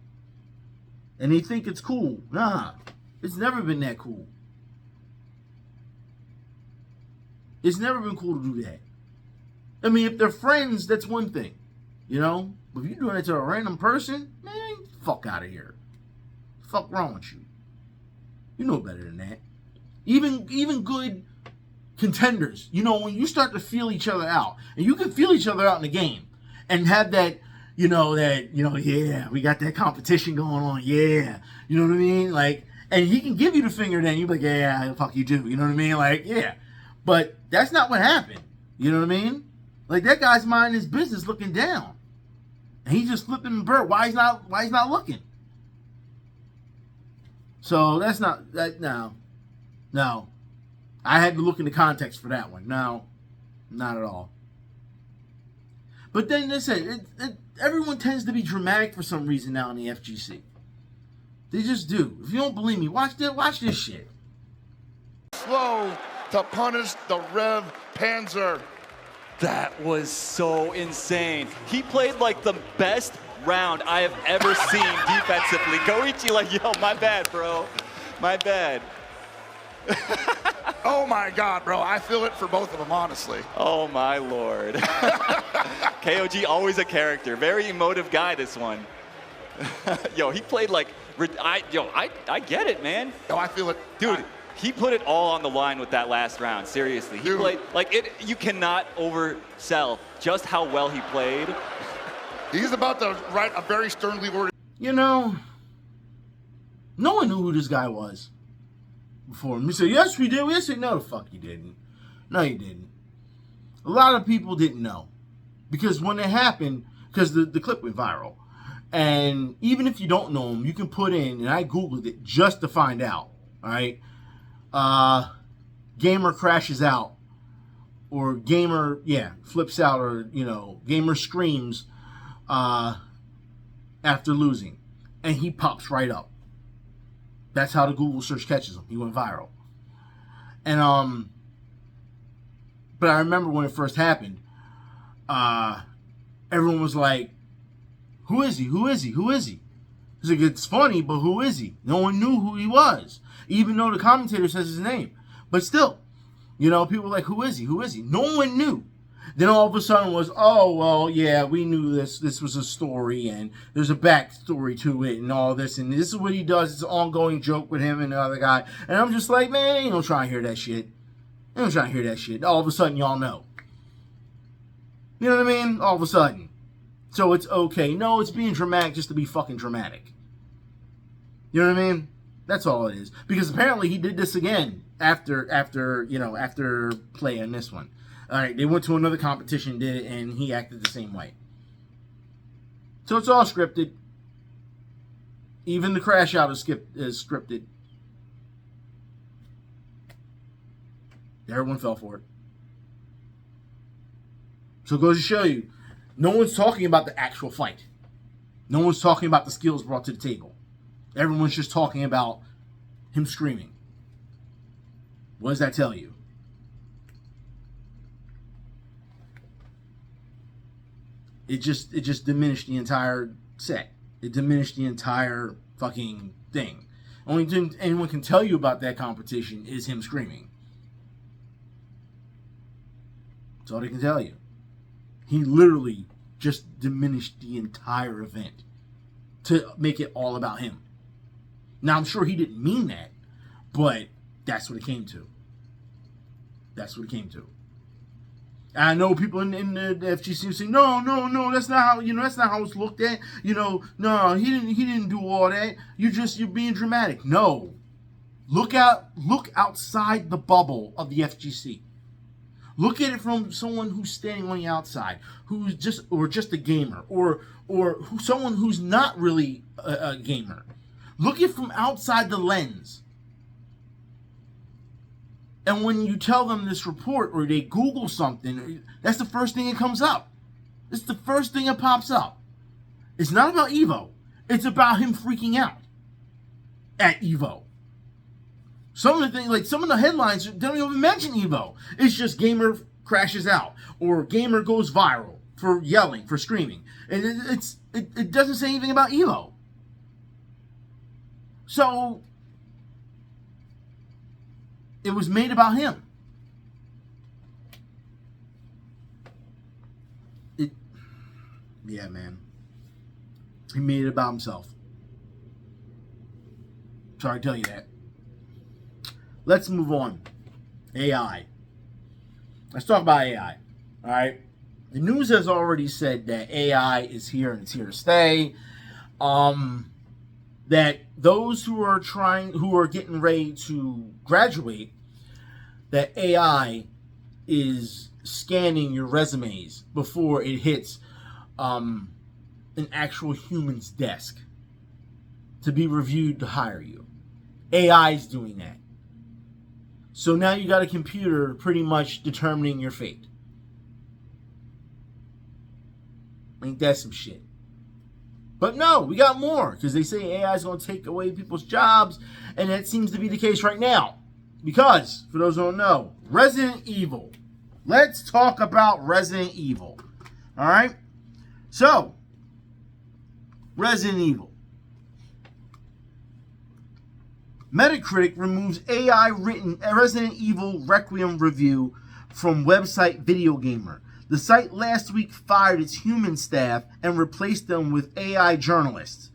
Speaker 1: And they think it's cool. Nah, it's never been that cool. It's never been cool to do that. I mean, if they're friends, that's one thing. You know, but if you're doing it to a random person, man, fuck out of here. Fuck wrong with you? You know better than that. Even good contenders, you know, when you start to feel each other out, and you can feel each other out in the game, and have that, yeah, we got that competition going on, yeah, you know what I mean? Like, and he can give you the finger, then you're like, yeah, fuck you do, you know what I mean? Like, yeah, but that's not what happened. You know what I mean? Like, that guy's minding his business, looking down. And he's just flipping the bird. Why he's not looking? So that's not that. No. I had to look into context for that one. No, not at all. But then they said everyone tends to be dramatic for some reason now in the FGC. They just do. If you don't believe me, watch this shit.
Speaker 3: Slow to punish the Rev Panzer.
Speaker 5: That was so insane. He played like the best round I have ever seen defensively. Goichi like, yo, my bad, bro. My bad.
Speaker 3: Oh my God, bro. I feel it for both of them, honestly.
Speaker 5: Oh my Lord. KOG, always a character. Very emotive guy, this one. Yo, he played like, I get it, man.
Speaker 3: Oh, I feel it.
Speaker 5: Dude, he put it all on the line with that last round, seriously. He played, like, you cannot oversell just how well he played.
Speaker 3: He's about to write a very sternly worded.
Speaker 1: You know, no one knew who this guy was before. We said, yes, we did. We said, no, the fuck you didn't. No, you didn't. A lot of people didn't know. Because when it happened, because the clip went viral. And even if you don't know him, you can put in, and I Googled it just to find out. All right. Gamer crashes out. Or gamer, flips out. Or, gamer screams after losing. And he pops right up. That's how the Google search catches him. He went viral. And, but I remember when it first happened, everyone was like, who is he? Who is he? Who is he? He's like, it's funny, but who is he? No one knew who he was, even though the commentator says his name. But still, people were like, who is he? Who is he? No one knew. Then all of a sudden was, oh, well, yeah, we knew this. This was a story, and there's a backstory to it and all this. And this is what he does. It's an ongoing joke with him and the other guy. And I'm just like, man, you don't try and hear that shit. You don't try and hear that shit. All of a sudden, y'all know. You know what I mean? All of a sudden. So it's okay. No, it's being dramatic just to be fucking dramatic. You know what I mean? That's all it is. Because apparently he did this again after playing this one. All right, they went to another competition, did it, and he acted the same way. So it's all scripted. Even the crash out is scripted. Everyone fell for it. So it goes to show you, no one's talking about the actual fight. No one's talking about the skills brought to the table. Everyone's just talking about him screaming. What does that tell you? It just diminished the entire set. It diminished the entire fucking thing. Only thing anyone can tell you about that competition is him screaming. That's all they can tell you. He literally just diminished the entire event to make it all about him. Now, I'm sure he didn't mean that, but that's what it came to. That's what it came to. And I know people in the FGC say, no, that's not how, that's not how it's looked at. No, he didn't do all that. You're being dramatic. No. Look outside the bubble of the FGC. Look at it from someone who's standing on the outside, who's just a gamer, or someone who's not really a gamer. Look at it from outside the lens. And when you tell them this report or they Google something, that's the first thing that comes up. It's the first thing that pops up. It's not about Evo. It's about him freaking out at Evo. Some of the things, like some of the headlines, don't even mention Evo. It's just gamer crashes out or gamer goes viral for yelling, for screaming. And it doesn't say anything about Evo. So it was made about him. Yeah, man. He made it about himself. Sorry to tell you that. Let's move on. AI. Let's talk about AI. All right. The news has already said that AI is here and it's here to stay. That those who are getting ready to graduate, that AI is scanning your resumes before it hits an actual human's desk to be reviewed to hire you. AI is doing that. So now you got a computer pretty much determining your fate. Ain't that some shit? But no, we got more, because they say AI is going to take away people's jobs, and that seems to be the case right now. Because, for those who don't know, Resident Evil. Let's talk about Resident Evil. Alright? So, Resident Evil. Metacritic removes AI written Resident Evil Requiem review from website Video Gamer. The site last week fired its human staff and replaced them with AI journalists.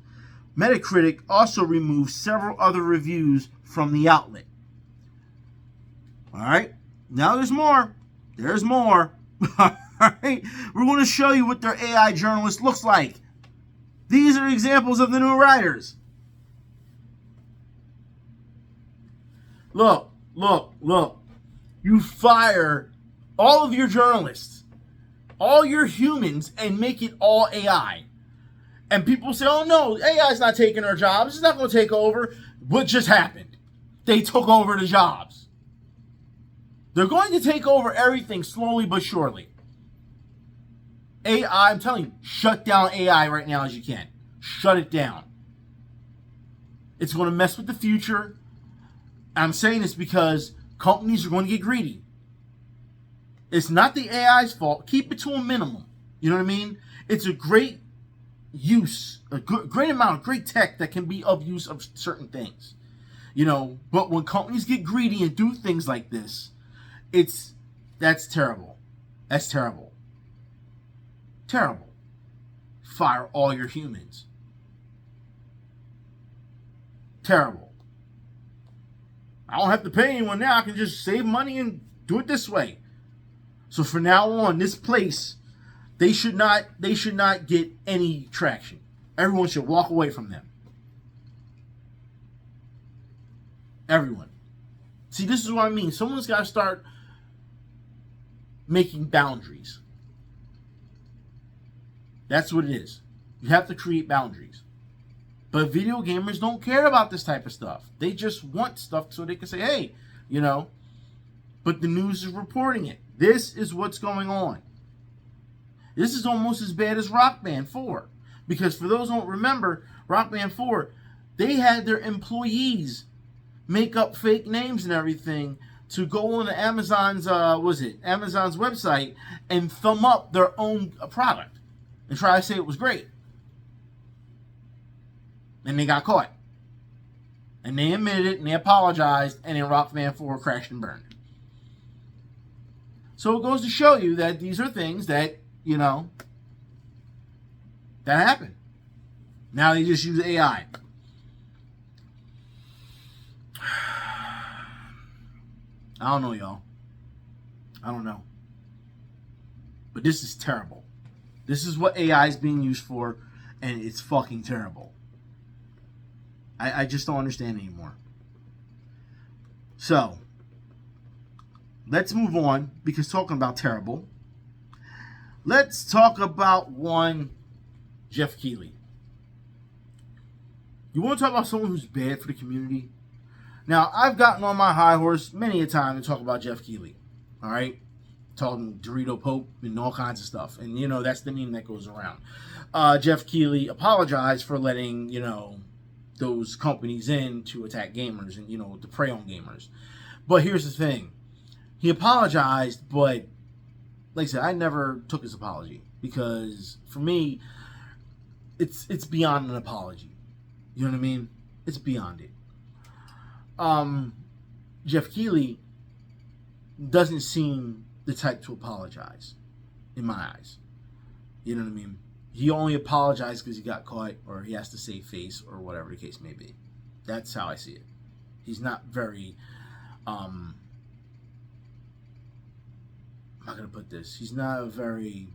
Speaker 1: Metacritic also removed several other reviews from the outlet. Alright, now there's more. There's more. Alright, we're going to show you what their AI journalist looks like. These are examples of the new writers. Look. You fire all of your journalists, all your humans, and make it all AI. And people say, oh no, AI's not taking our jobs. It's not going to take over. What just happened? They took over the jobs. They're going to take over everything slowly but surely. AI, I'm telling you, shut down AI right now as you can. Shut it down. It's going to mess with the future. I'm saying this because companies are going to get greedy. It's not the AI's fault. Keep it to a minimum. You know what I mean? It's a great use, a great amount of great tech that can be of use of certain things. You know, but when companies get greedy and do things like this, that's terrible. That's terrible. Terrible. Fire all your humans. Terrible. I don't have to pay anyone now. I can just save money and do it this way. So from now on, this place, they should not get any traction. Everyone should walk away from them. Everyone. See, this is what I mean. Someone's got to start making boundaries. That's what it is. You have to create boundaries. But video gamers don't care about this type of stuff. They just want stuff so they can say, hey, you know, but the news is reporting it. This is what's going on. This is almost as bad as Rock Band 4. Because for those who don't remember, Rock Band 4, they had their employees make up fake names and everything to go on to Amazon's, Amazon's website and thumb up their own product and try to say it was great. And they got caught. And they admitted it, and they apologized, and then Rock Band 4 crashed and burned. So it goes to show you that these are things that, you know, that happen. Now they just use AI. I don't know, y'all. I don't know. But this is terrible. This is what AI is being used for, and it's fucking terrible. I just don't understand anymore. So, let's move on, because talking about terrible, let's talk about one Jeff Keighley. You want to talk about someone who's bad for the community? Now, I've gotten on my high horse many a time to talk about Jeff Keighley. All right? Talking Dorito Pope and all kinds of stuff. And, you know, that's the meme that goes around. Jeff Keighley apologized for letting, you know, those companies in to attack gamers and, you know, to prey on gamers. But here's the thing. He apologized, but like I said, I never took his apology. Because, for me, it's beyond an apology. You know what I mean? It's beyond it. Jeff Keighley doesn't seem the type to apologize, in my eyes. You know what I mean? He only apologized because he got caught, or he has to save face, or whatever the case may be. That's how I see it. He's not very, how can I put this? He's not a very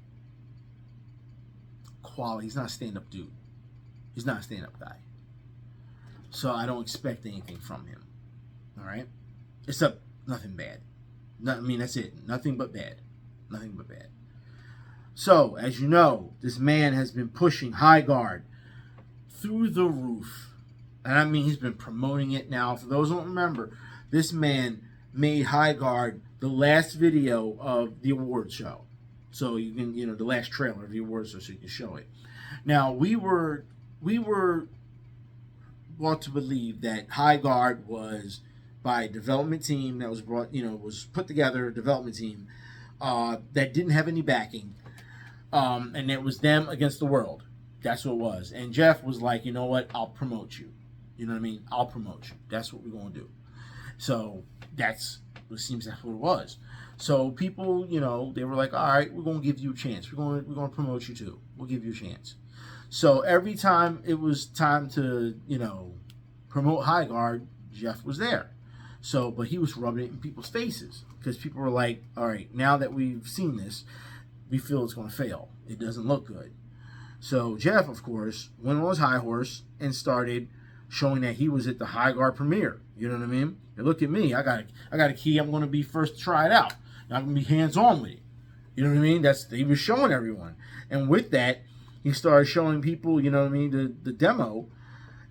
Speaker 1: quality, he's not a stand-up dude. He's not a stand-up guy. So I don't expect anything from him. Alright? Except nothing bad. I mean, that's it. Nothing but bad. Nothing but bad. So, as you know, this man has been pushing HighGuard through the roof. And I mean, he's been promoting it now. For those who don't remember, this man made HighGuard the last video of the awards show. So you can, you know, the last trailer of the awards show, so you can show it. Now, we were brought to believe that HighGuard was by a development team that was brought, you know, was put together, a development team that didn't have any backing. And it was them against the world. That's what it was. And Jeff was like, you know what? I'll promote you. You know what I mean? I'll promote you. That's what we're going to do. So that's what it was. So people, you know, they were like, all right, we're going to give you a chance. We're going to promote you too. We'll give you a chance. So every time it was time to, you know, promote HighGuard, Jeff was there. So, but he was rubbing it in people's faces because people were like, all right, now that we've seen this, we feel it's going to fail. It doesn't look good. So Jeff, of course, went on his high horse and started showing that he was at the HighGuard premiere. You know what I mean? And look at me. I got a key. I'm going to be first to try it out. I'm going to be hands-on with it. You know what I mean? He was showing everyone. And with that, he started showing people, you know what I mean, the demo.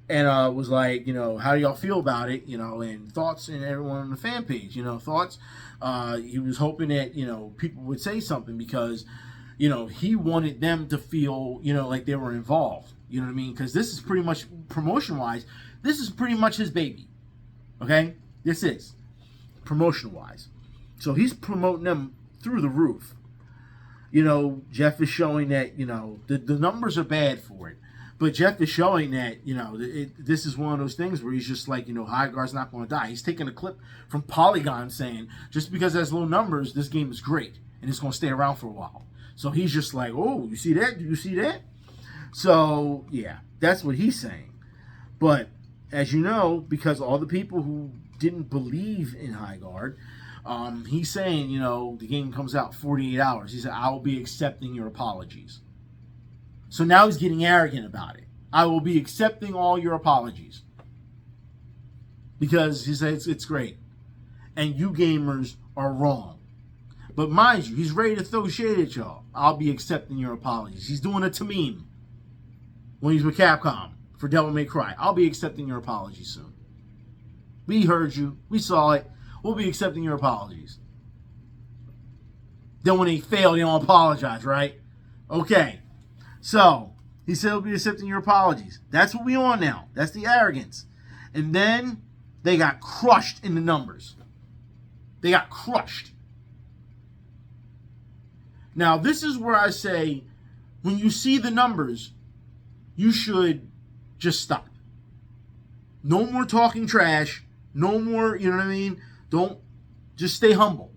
Speaker 1: And was like, you know, how do y'all feel about it? You know, and thoughts, and everyone on the fan page, you know, thoughts. He was hoping that, you know, people would say something because, you know, he wanted them to feel, you know, like they were involved. You know what I mean? Because this is pretty much, promotion-wise, this is pretty much his baby. Okay? This is, promotion-wise. So he's promoting them through the roof. You know, Jeff is showing that, you know, the numbers are bad for it. But Jeff is showing that, you know, this is one of those things where he's just like, you know, HighGuard's not going to die. He's taking a clip from Polygon saying, just because it has low numbers, this game is great. And it's going to stay around for a while. So he's just like, oh, you see that? Do you see that? So, yeah, that's what he's saying. But, as you know, because all the people who didn't believe in HighGuard, he's saying, you know, the game comes out 48 hours. He said, I will be accepting your apologies. So now he's getting arrogant about it. I will be accepting all your apologies. Because he says it's great. And you gamers are wrong. But mind you, he's ready to throw shade at y'all. I'll be accepting your apologies. He's doing it to meme when he's with Capcom for Devil May Cry. I'll be accepting your apologies soon. We heard you. We saw it. We'll be accepting your apologies. Then when they fail, they don't apologize, right? Okay. So, he said he'll be accepting your apologies. That's what we on now. That's the arrogance. And then they got crushed in the numbers. They got crushed. Now, this is where I say, when you see the numbers, you should just stop. No more talking trash. No more, you know what I mean? Don't, just stay humble.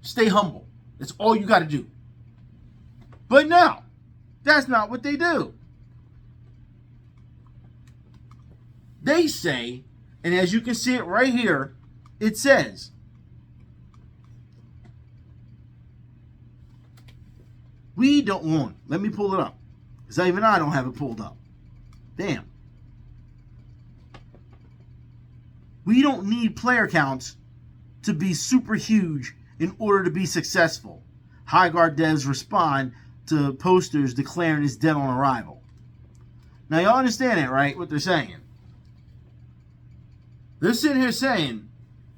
Speaker 1: Stay humble. That's all you got to do. But no. That's not what they do. They say, and as you can see it right here, it says, we don't want, let me pull it up. Because even I don't have it pulled up. Damn. We don't need player counts to be super huge in order to be successful. HighGuard devs respond to posters declaring it's dead on arrival. Now, y'all understand that, right? What they're saying. They're sitting here saying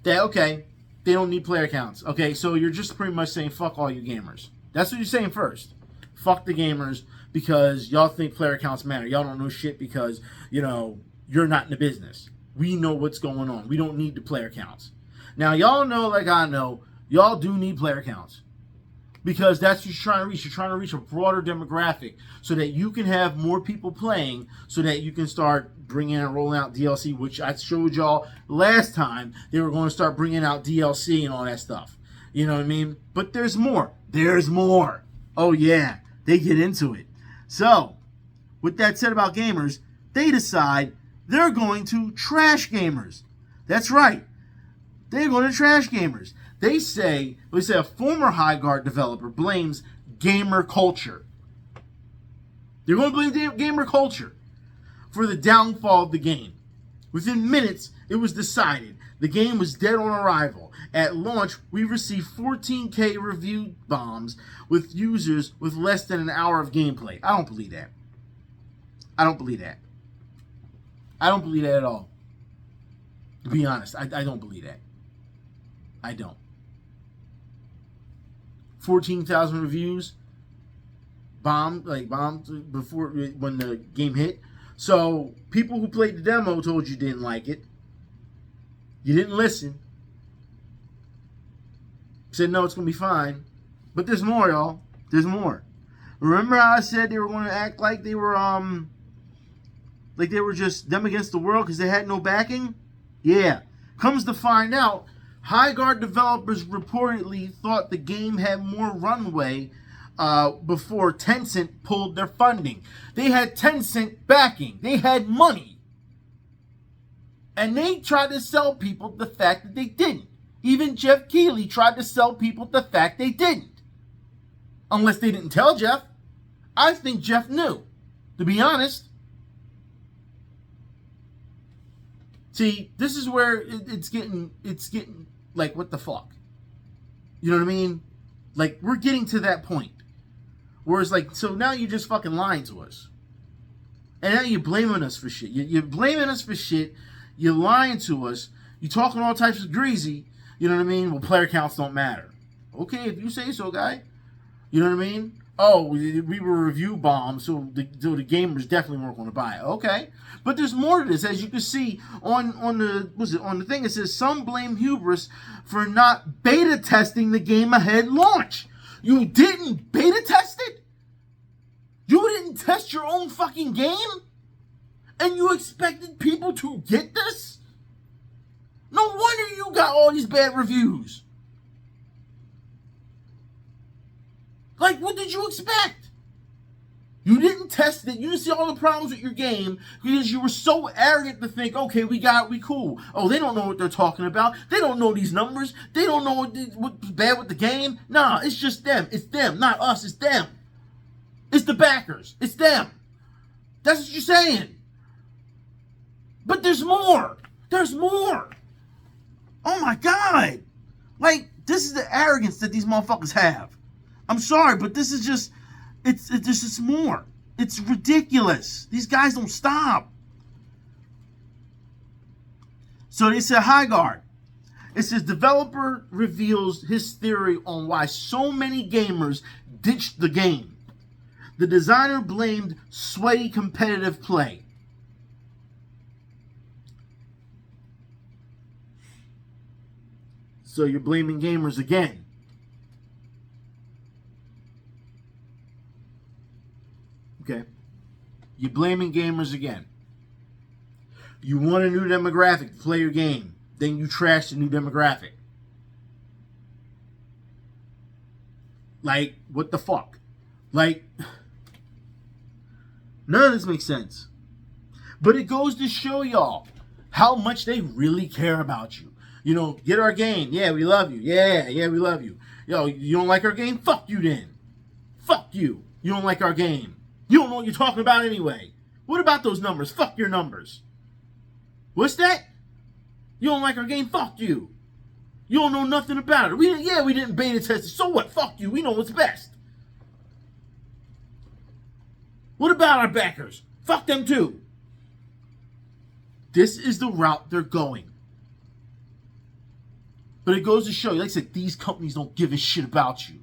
Speaker 1: that, okay, they don't need player counts. Okay, so you're just pretty much saying, fuck all you gamers. That's what you're saying first. Fuck the gamers because y'all think player counts matter. Y'all don't know shit because, you know, you're not in the business. We know what's going on. We don't need the player counts. Now, y'all know, like I know, y'all do need player counts. Because that's what you're trying to reach. You're trying to reach a broader demographic so that you can have more people playing so that you can start bringing and rolling out DLC, which I showed y'all last time. They were going to start bringing out DLC and all that stuff. You know what I mean? But there's more. There's more. Oh, yeah. They get into it. So, with that said about gamers, they decide they're going to trash gamers. That's right. They're going to trash gamers. They say a former HighGuard developer blames gamer culture. They're going to blame gamer culture for the downfall of the game. Within minutes, it was decided the game was dead on arrival. At launch, we received 14K review bombs with users with less than an hour of gameplay. I don't believe that. I don't believe that. I don't believe that at all. To be honest, I don't believe that. I don't. 14,000 reviews, bombed before when the game hit. So people who played the demo told you didn't like it. You didn't listen. Said no, it's gonna be fine. But there's more, y'all. There's more. Remember how I said they were going to act like they were Like they were just them against the world because they had no backing? Yeah. Comes to find out, HighGuard developers reportedly thought the game had more runway before Tencent pulled their funding. They had Tencent backing. They had money. And they tried to sell people the fact that they didn't. Even Jeff Keighley tried to sell people the fact they didn't. Unless they didn't tell Jeff. I think Jeff knew, to be honest. See, this is where it's getting like, what the fuck? You know what I mean? Like, we're getting to that point. Where it's like, so now you're just fucking lying to us. And now you're blaming us for shit. You're blaming us for shit. You're lying to us. You're talking all types of greasy. You know what I mean? Well, player counts don't matter. Okay, if you say so, guy. You know what I mean? Oh, we were review bombed, so the gamers definitely weren't going to buy it. Okay, but there's more to this, as you can see on the thing. It says some blame hubris for not beta testing the game ahead launch. You didn't beta test it? You didn't test your own fucking game? And you expected people to get this? No wonder you got all these bad reviews. Like, what did you expect? You didn't test it. You didn't see all the problems with your game because you were so arrogant to think, okay, we cool. Oh, they don't know what they're talking about. They don't know these numbers. They don't know what's bad with the game. Nah, it's just them. It's them, not us. It's them. It's the backers. It's them. That's what you're saying. But there's more. There's more. Oh, my God. Like, this is the arrogance that these motherfuckers have. I'm sorry, but this is just, it's more. It's ridiculous. These guys don't stop. So they said, HighGuard. It says, developer reveals his theory on why so many gamers ditched the game. The designer blamed sweaty competitive play. So you're blaming gamers again. Okay. You're blaming gamers again. You want a new demographic to play your game. Then you trash the new demographic. Like, what the fuck? Like, none of this makes sense. But it goes to show y'all how much they really care about you. You know, get our game. Yeah, we love you. Yeah, we love you. Yo, you don't like our game? Fuck you then. Fuck you. You don't like our game. You don't know what you're talking about anyway. What about those numbers? Fuck your numbers. What's that? You don't like our game? Fuck you. You don't know nothing about it. We didn't beta test it. So what? Fuck you. We know what's best. What about our backers? Fuck them too. This is the route they're going. But it goes to show you, like I said, these companies don't give a shit about you.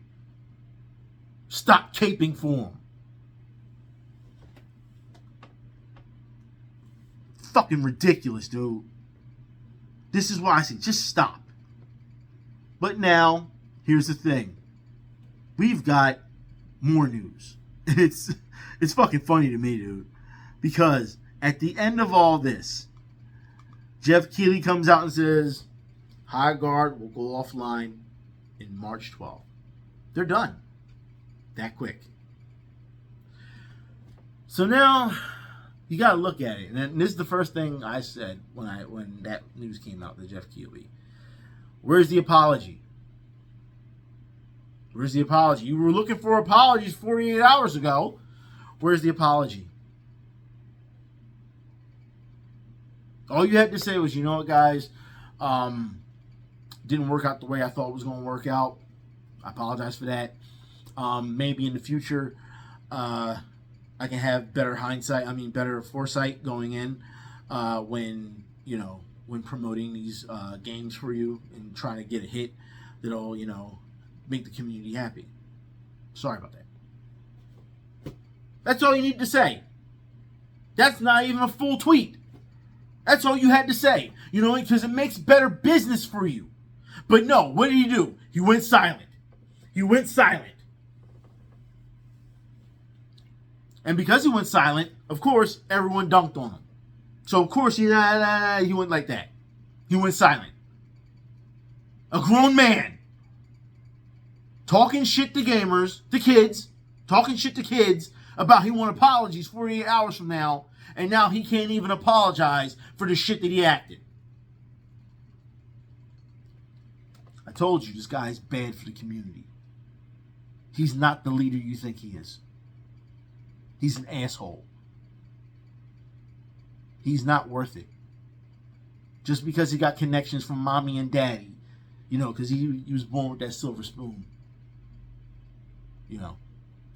Speaker 1: Stop caping for them. Fucking ridiculous, dude. This is why I say, just stop. But now, here's the thing. We've got more news. It's fucking funny to me, dude. Because at the end of all this, Jeff Keighley comes out and says, HighGuard will go offline in March 12th. They're done. That quick. So now, you got to look at it. And this is the first thing I said when that news came out, the Jeff Keighley. Where's the apology? Where's the apology? You were looking for apologies 48 hours ago. Where's the apology? All you had to say was, you know what, guys? Didn't work out the way I thought it was going to work out. I apologize for that. Maybe in the future, I can have better better foresight going in when promoting these games for you and trying to get a hit that'll, make the community happy. Sorry about that. That's all you need to say. That's not even a full tweet. That's all you had to say. Because it makes better business for you. But no, what did he do? He went silent. He went silent. And because he went silent, Of course, everyone dunked on him. So, of course, he went like that. He went silent. A grown man talking shit to gamers, to kids, talking shit to kids about he want apologies 48 hours from now, and now he can't even apologize for the shit that he acted. I told you, this guy is bad for the community. He's not the leader you think he is. He's an asshole. He's not worth it. Just because he got connections from mommy and daddy, you know, because he was born with that silver spoon. You know.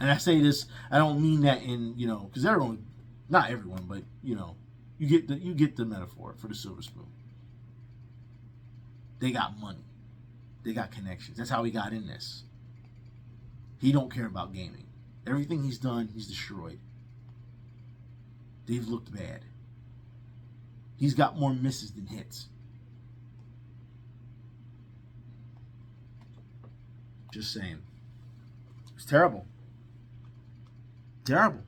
Speaker 1: And I say this, I don't mean that in, you know, because everyone, not everyone, but, you know, you get the metaphor for the silver spoon. They got money. They got connections. That's how he got in this. He don't care about gaming. Everything he's done, he's destroyed. They've looked bad. He's got more misses than hits. Just saying. It's terrible. Terrible.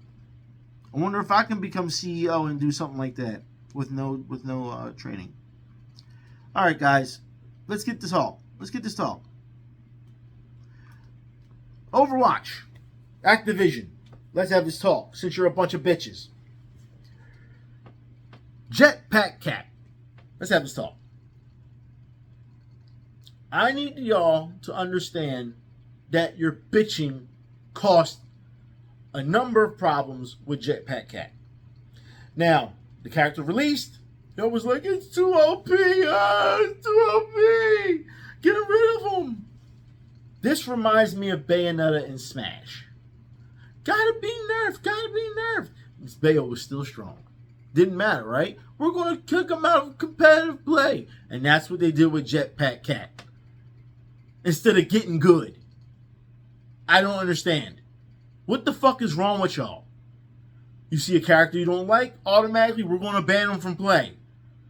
Speaker 1: I wonder if I can become CEO and do something like that with no training. All right, guys. Let's get this talk. Overwatch. Activision. Let's have this talk since you're a bunch of bitches. Jetpack Cat. Let's have this talk. I need y'all to understand that your bitching caused a number of problems with Jetpack Cat. Now, the character released, y'all was like, it's too OP, it's too OP, get rid of him. This reminds me of Bayonetta and Smash. Gotta be nerfed. Bayo was still strong. Didn't matter, right? We're going to kick him out of competitive play. And that's what they did with Jetpack Cat. Instead of getting good. I don't understand. What the fuck is wrong with y'all? You see a character you don't like, automatically we're going to ban him from play.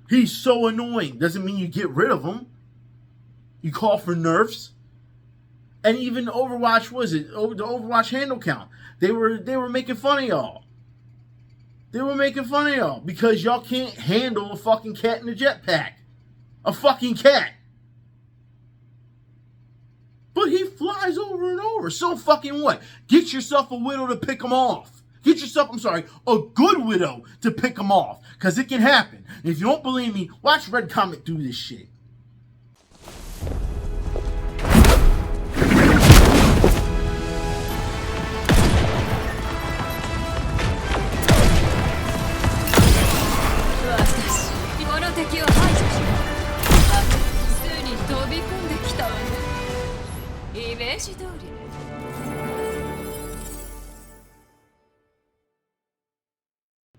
Speaker 1: He's so annoying. Doesn't mean you get rid of him. You call for nerfs. And even Overwatch, the Overwatch handle count. They were making fun of y'all. They were making fun of y'all because y'all can't handle a fucking cat in a jetpack. A fucking cat. But he flies over and over. So fucking what? Get yourself a widow to pick him off. Get yourself, a good widow to pick him off. Because it can happen. And if you don't believe me, watch Red Comet do this shit.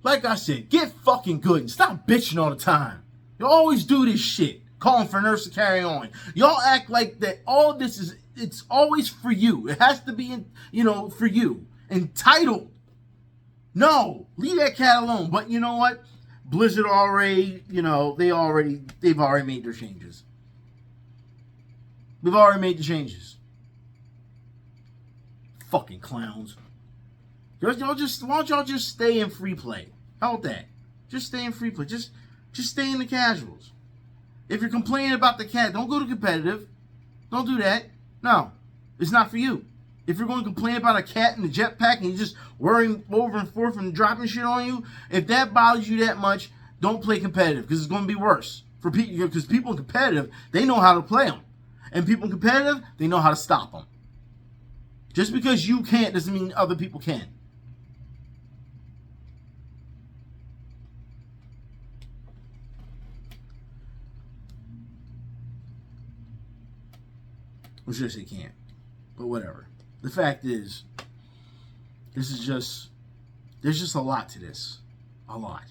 Speaker 1: Like I said, get fucking good and stop bitching all the time. You always do this shit, calling for nerfs to carry on. Y'all act like that all this is, it's always for you. It has to be, for you. Entitled. No, leave that cat alone. But you know what? Blizzard already, they've already made their changes. They've already made the changes. Fucking clowns. Why don't y'all just stay in free play? How about that? Just stay in free play. Just stay in the casuals. If you're complaining about the cat, don't go to competitive. Don't do that. No, it's not for you. If you're going to complain about a cat in the jetpack and you're just worrying over and forth and dropping shit on you, if that bothers you that much, don't play competitive because it's going to be worse for people. Because people in competitive, they know how to play them, and people in competitive, they know how to stop them. Just because you can't doesn't mean other people can. Or should I say can't? But whatever. The fact is, there's just a lot to this. A lot.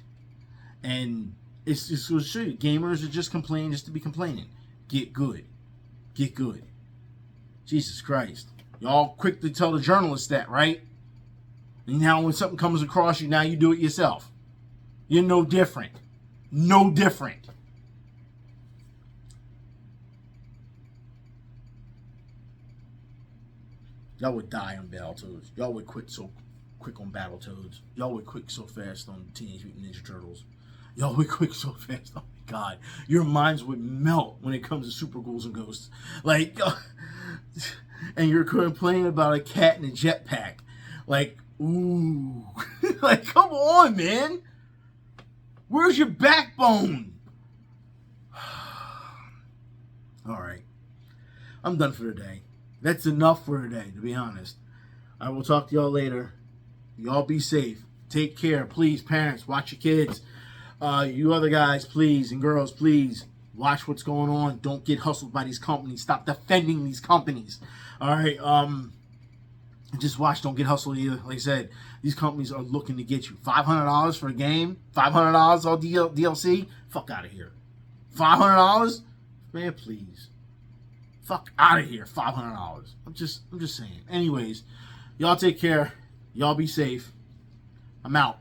Speaker 1: And it's just going to show you, gamers are just complaining just to be complaining. Get good. Get good. Jesus Christ. Y'all quick to tell the journalists that, right? And now when something comes across you, now you do it yourself. You're no different. No different. Y'all would die on Battletoads. Y'all would quit so quick on Battletoads. Y'all were quick so fast on Teenage Mutant Ninja Turtles. Y'all were quick so fast. Oh my God, your minds would melt when it comes to Super Ghouls and Ghosts. Like, and you're complaining about a cat in a jetpack. Like, ooh, like, come on, man. Where's your backbone? All right, I'm done for today. That's enough for today, to be honest. I will talk to y'all later. Y'all be safe. Take care. Please, parents, watch your kids. You other guys, please, and girls, please, watch what's going on. Don't get hustled by these companies. Stop defending these companies. All right. Just watch. Don't get hustled either. Like I said, these companies are looking to get you. $500 for a game? $500 all DLC? Fuck out of here. $500? Man, please. Fuck out of here. $500. I'm just saying. Anyways, y'all take care. Y'all be safe. I'm out.